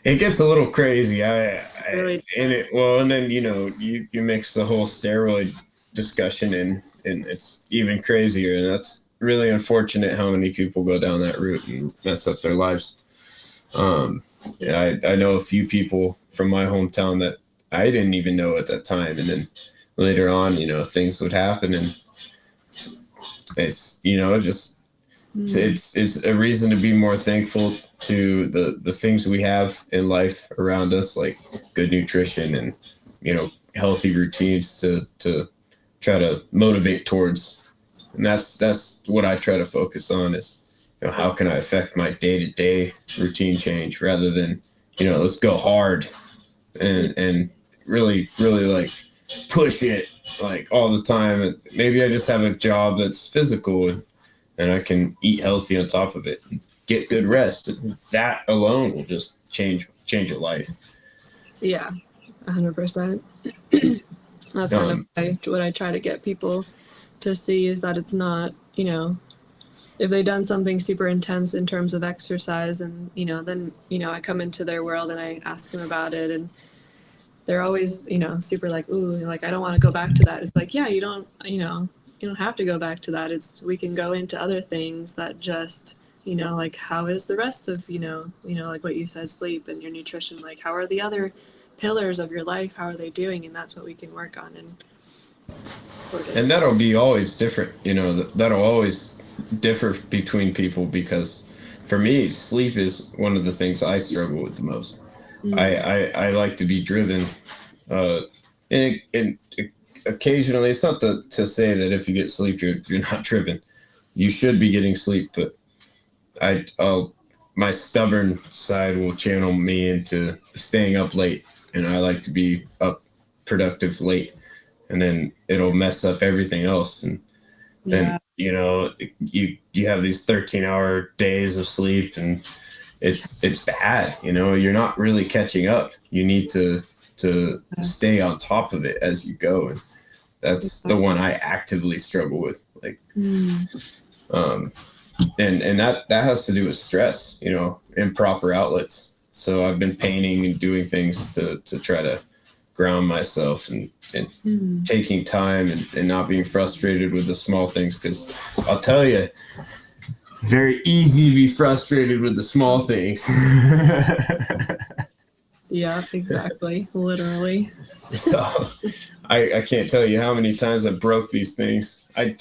It gets a little crazy. Really? And then you mix the whole steroid discussion in, and it's even crazier. And that's really unfortunate how many people go down that route and mess up their lives. I know a few people from my hometown that I didn't even know at that time, and then later on, things would happen, and it's it's a reason to be more thankful to the things we have in life around us, like good nutrition and healthy routines to try to motivate towards. And that's what I try to focus on is how can I affect my day-to-day routine change rather than let's go hard and really like push it like all the time. And maybe I just have a job that's physical and I can eat healthy on top of it and get good rest. And that alone will just change your life. Yeah, 100%. That's kind of what I try to get people to see, is that it's not, if they've done something super intense in terms of exercise and, then, I come into their world and I ask them about it, and they're always, super like, ooh, like, I don't want to go back to that. It's like, yeah, you don't have to go back to that. We can go into other things that just, like, how is the rest of, like what you said, sleep and your nutrition, like, how are the other pillars of your life, how are they doing? And that's what we can work on. And that'll be always different, that'll always differ between people, because for me, sleep is one of the things I struggle with the most. Mm. I like to be driven, and occasionally, it's not to say that if you get sleep, you're not driven. You should be getting sleep, but my stubborn side will channel me into staying up late, and I like to be up productive late, and then it'll mess up everything else. And then, you know, you have these 13-hour days of sleep, and it's bad. You know, you're not really catching up. You need to stay on top of it as you go. And that's the one I actively struggle with. Like, and that has to do with stress, you know, improper outlets. So I've been painting and doing things to try to ground myself, and taking time, and not being frustrated with the small things. Because I'll tell you, it's very easy to be frustrated with the small things. Yeah, exactly. Literally. So I can't tell you how many times I broke these things. I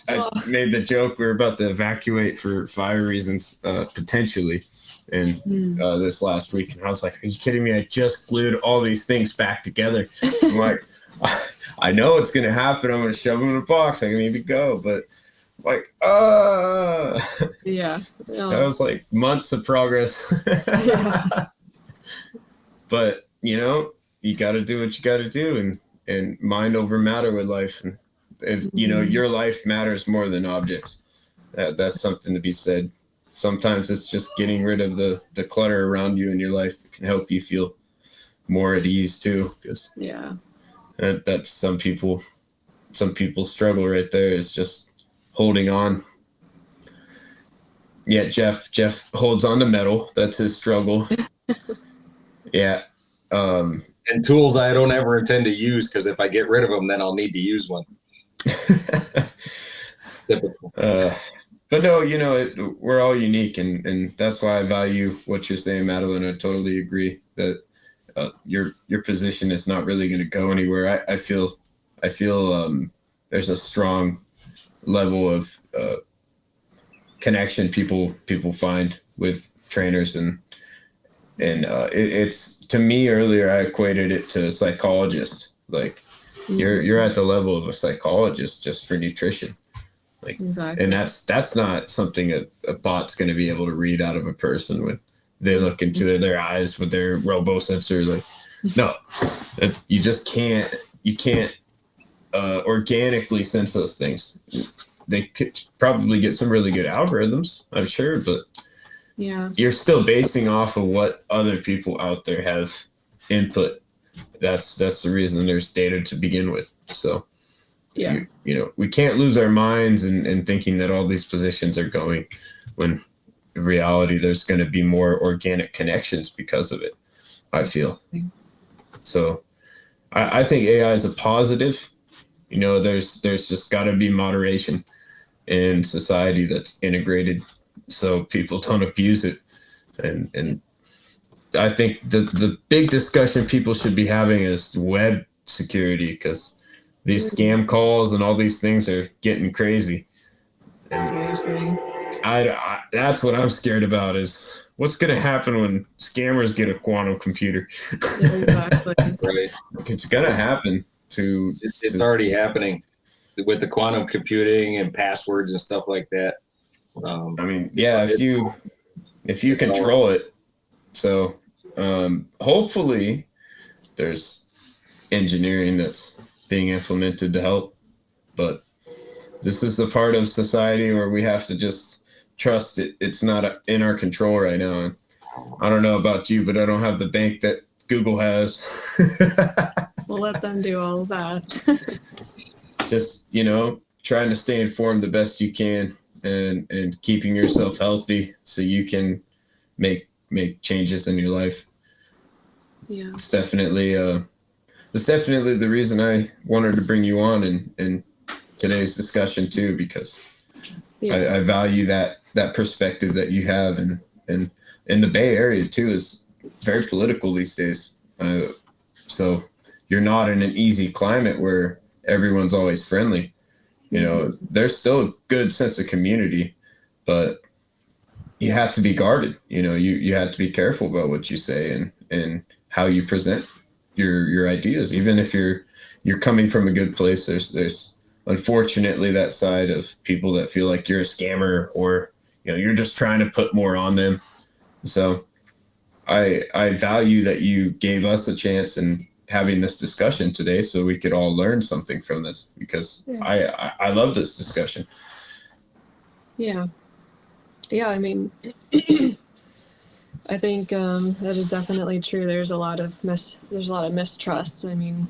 made the joke we were about to evacuate for fire reasons, potentially. And this last week, and I was like, "Are you kidding me? I just glued all these things back together." I'm like, I know it's gonna happen. I'm gonna shove them in a box. I need to go, but like, Yeah. that was like months of progress. Yeah. But you know, you got to do what you got to do, and mind over matter with life. And if you know, your life matters more than objects. That's something to be said. Sometimes it's just getting rid of the clutter around you in your life that can help you feel more at ease too. Because that's some people's struggle right there, is just holding on. Yeah, Jeff holds on to metal. That's his struggle. Yeah. And tools I don't ever intend to use, because if I get rid of them, then I'll need to use one. Typical. But no, you know, we're all unique, and that's why I value what you're saying, Madeline. I totally agree that your position is not really going to go anywhere. I feel there's a strong level of connection people find with trainers, and it's, to me, earlier I equated it to a psychologist. Like, you're at the level of a psychologist just for nutrition. Like, exactly. And that's not something a bot's going to be able to read out of a person when they look into their eyes with their robo sensor. Like, no, you just can't. You can't organically sense those things. They could probably get some really good algorithms, I'm sure, but you're still basing off of what other people out there have input. That's the reason there's data to begin with. So. You know, we can't lose our minds in thinking that all these positions are going, when in reality there's going to be more organic connections because of it, I feel. So I think AI is a positive. You know, there's just got to be moderation in society that's integrated so people don't abuse it. And I think the big discussion people should be having is web security, because these scam calls and all these things are getting crazy. And seriously. I that's what I'm scared about, is what's going to happen when scammers get a quantum computer. Exactly. Right. It's going to happen to. It's already happening with the quantum computing and passwords and stuff like that. I mean, yeah, if you control it. So hopefully there's engineering that's being implemented to help, but this is the part of society where we have to just trust it. It's not in our control right now. And I don't know about you, but I don't have the bank that Google has. We'll let them do all of that. Just, you know, trying to stay informed the best you can, and keeping yourself healthy so you can make changes in your life. Yeah. It's definitely the reason I wanted to bring you on in today's discussion too, because I value that perspective that you have, and in the Bay Area too is very political these days. So you're not in an easy climate where everyone's always friendly. You know, there's still a good sense of community, but you have to be guarded. You have to be careful about what you say and how you present your ideas. Even if you're coming from a good place, there's unfortunately that side of people that feel like you're a scammer, or you're just trying to put more on them. So I value that you gave us a chance in having this discussion today, so we could all learn something from this, because I love this discussion. Yeah. I mean, I think that is definitely true. There's a lot of mistrust. I mean,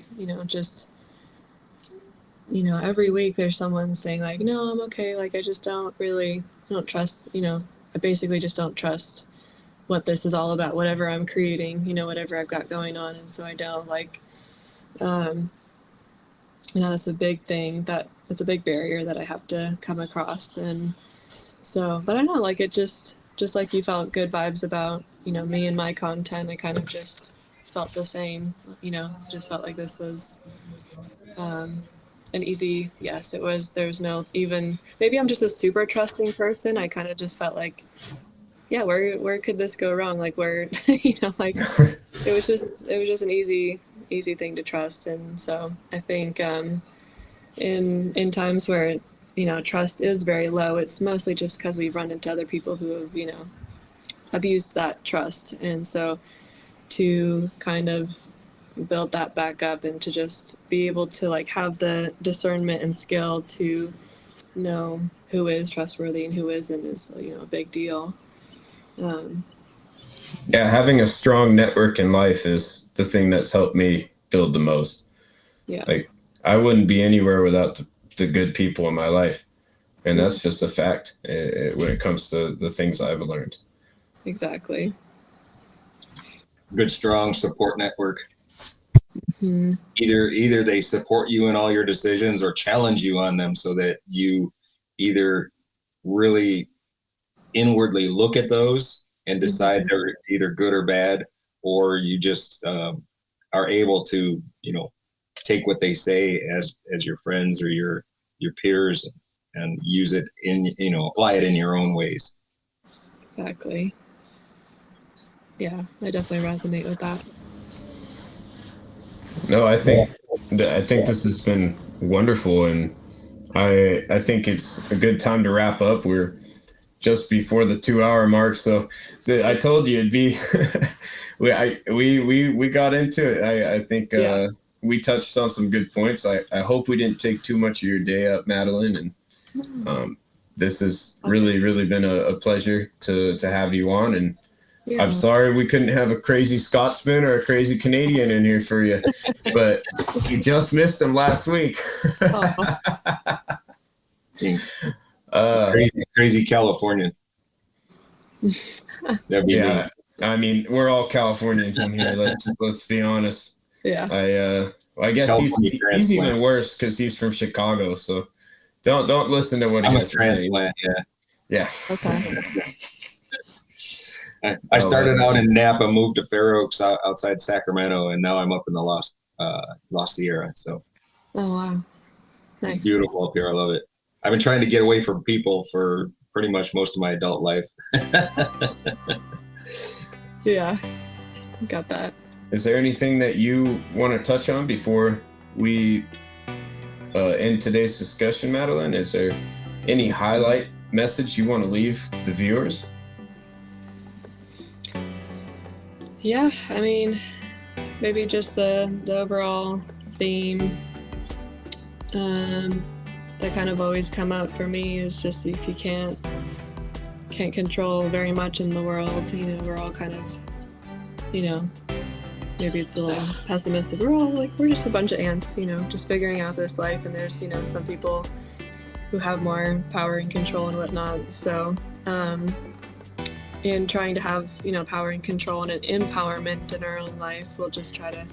just every week there's someone saying like, no, I'm okay. Like, I just don't trust. I basically just don't trust what this is all about, whatever I'm creating, whatever I've got going on. And so I don't like, that's a big thing, that's a big barrier that I have to come across. And so, but I don't know, like, it just like you felt good vibes about, me and my content. I kind of just felt the same, just felt like this was an easy yes. It was. There's no even, maybe I'm just a super trusting person. I kind of just felt like, yeah, where could this go wrong? Like, where, like, it was just an easy thing to trust. And so I think in times where trust is very low, it's mostly just because we've run into other people who have abused that trust. And so to kind of build that back up and to just be able to like have the discernment and skill to know who is trustworthy and who isn't is a big deal. Having a strong network in life is the thing that's helped me build the most. Yeah. Like, I wouldn't be anywhere without the good people in my life. And that's just a fact when it comes to the things I've learned. Exactly. Good, strong support network. Mm-hmm. Either they support you in all your decisions or challenge you on them, so that you either really inwardly look at those and decide they're either good or bad, or you just are able to take what they say as your friends or your peers and use it in apply it in your own ways. Exactly. Yeah, I definitely resonate with that. No, I think this has been wonderful, and I think it's a good time to wrap up. We're just before the 2-hour mark, so I told you it'd be. we got into it. I think we touched on some good points. I hope we didn't take too much of your day up, Madeline, and this has really been a pleasure to have you on. And I'm sorry we couldn't have a crazy Scotsman or a crazy Canadian in here for you, but you just missed them last week. Crazy Californian. That'd be me. I mean, we're all Californians in here. Let's be honest. Yeah. I guess he's even worse because he's from Chicago. So don't listen to what he has to say. Yeah. Okay. I started out in Napa, moved to Fair Oaks outside Sacramento, and now I'm up in the Lost Sierra. So. Oh wow. Nice. It's beautiful up here. I love it. I've been trying to get away from people for pretty much most of my adult life. Yeah, got that. Is there anything that you want to touch on before we end today's discussion, Madeline? Is there any highlight message you want to leave the viewers? Yeah, I mean, maybe just the overall theme that kind of always come out for me is just if you can't control very much in the world, we're all kind of, maybe it's a little pessimistic. We're just a bunch of ants, just figuring out this life, and there's, some people who have more power and control and whatnot. So, in trying to have, power and control and an empowerment in our own life, we'll just try to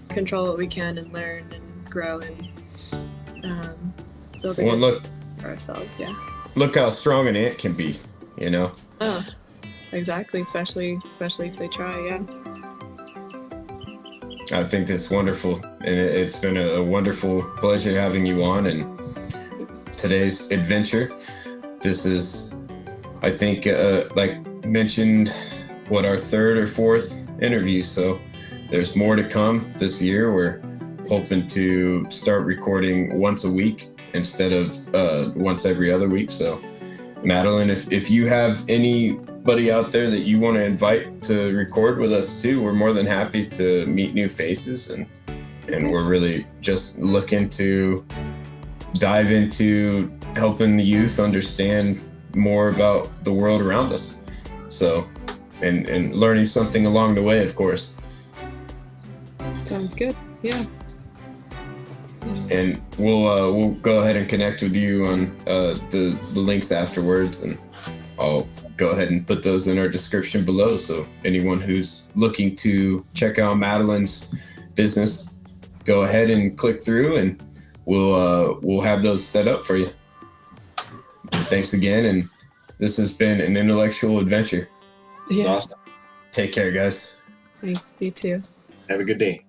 control what we can and learn and grow and build look for ourselves. Yeah. Look how strong an ant can be, Oh, exactly. Especially if they try. Yeah. I think that's wonderful, and it's been a wonderful pleasure having you on and today's adventure. This is I think, like mentioned, our third or fourth interview. So there's more to come this year. We're hoping to start recording once a week instead of once every other week. So Madeline, if you have anybody out there that you want to invite to record with us too, we're more than happy to meet new faces, and we're really just looking to dive into helping the youth understand more about the world around us. So, and learning something along the way, of course. Sounds good. Yeah. And we'll go ahead and connect with you on the links afterwards, and I'll go ahead and put those in our description below. So anyone who's looking to check out Madeline's business, go ahead and click through, and we'll have those set up for you. Thanks again, and this has been an intellectual adventure. It's Yeah. awesome. Take care, guys. Thanks. You too. Have a good day.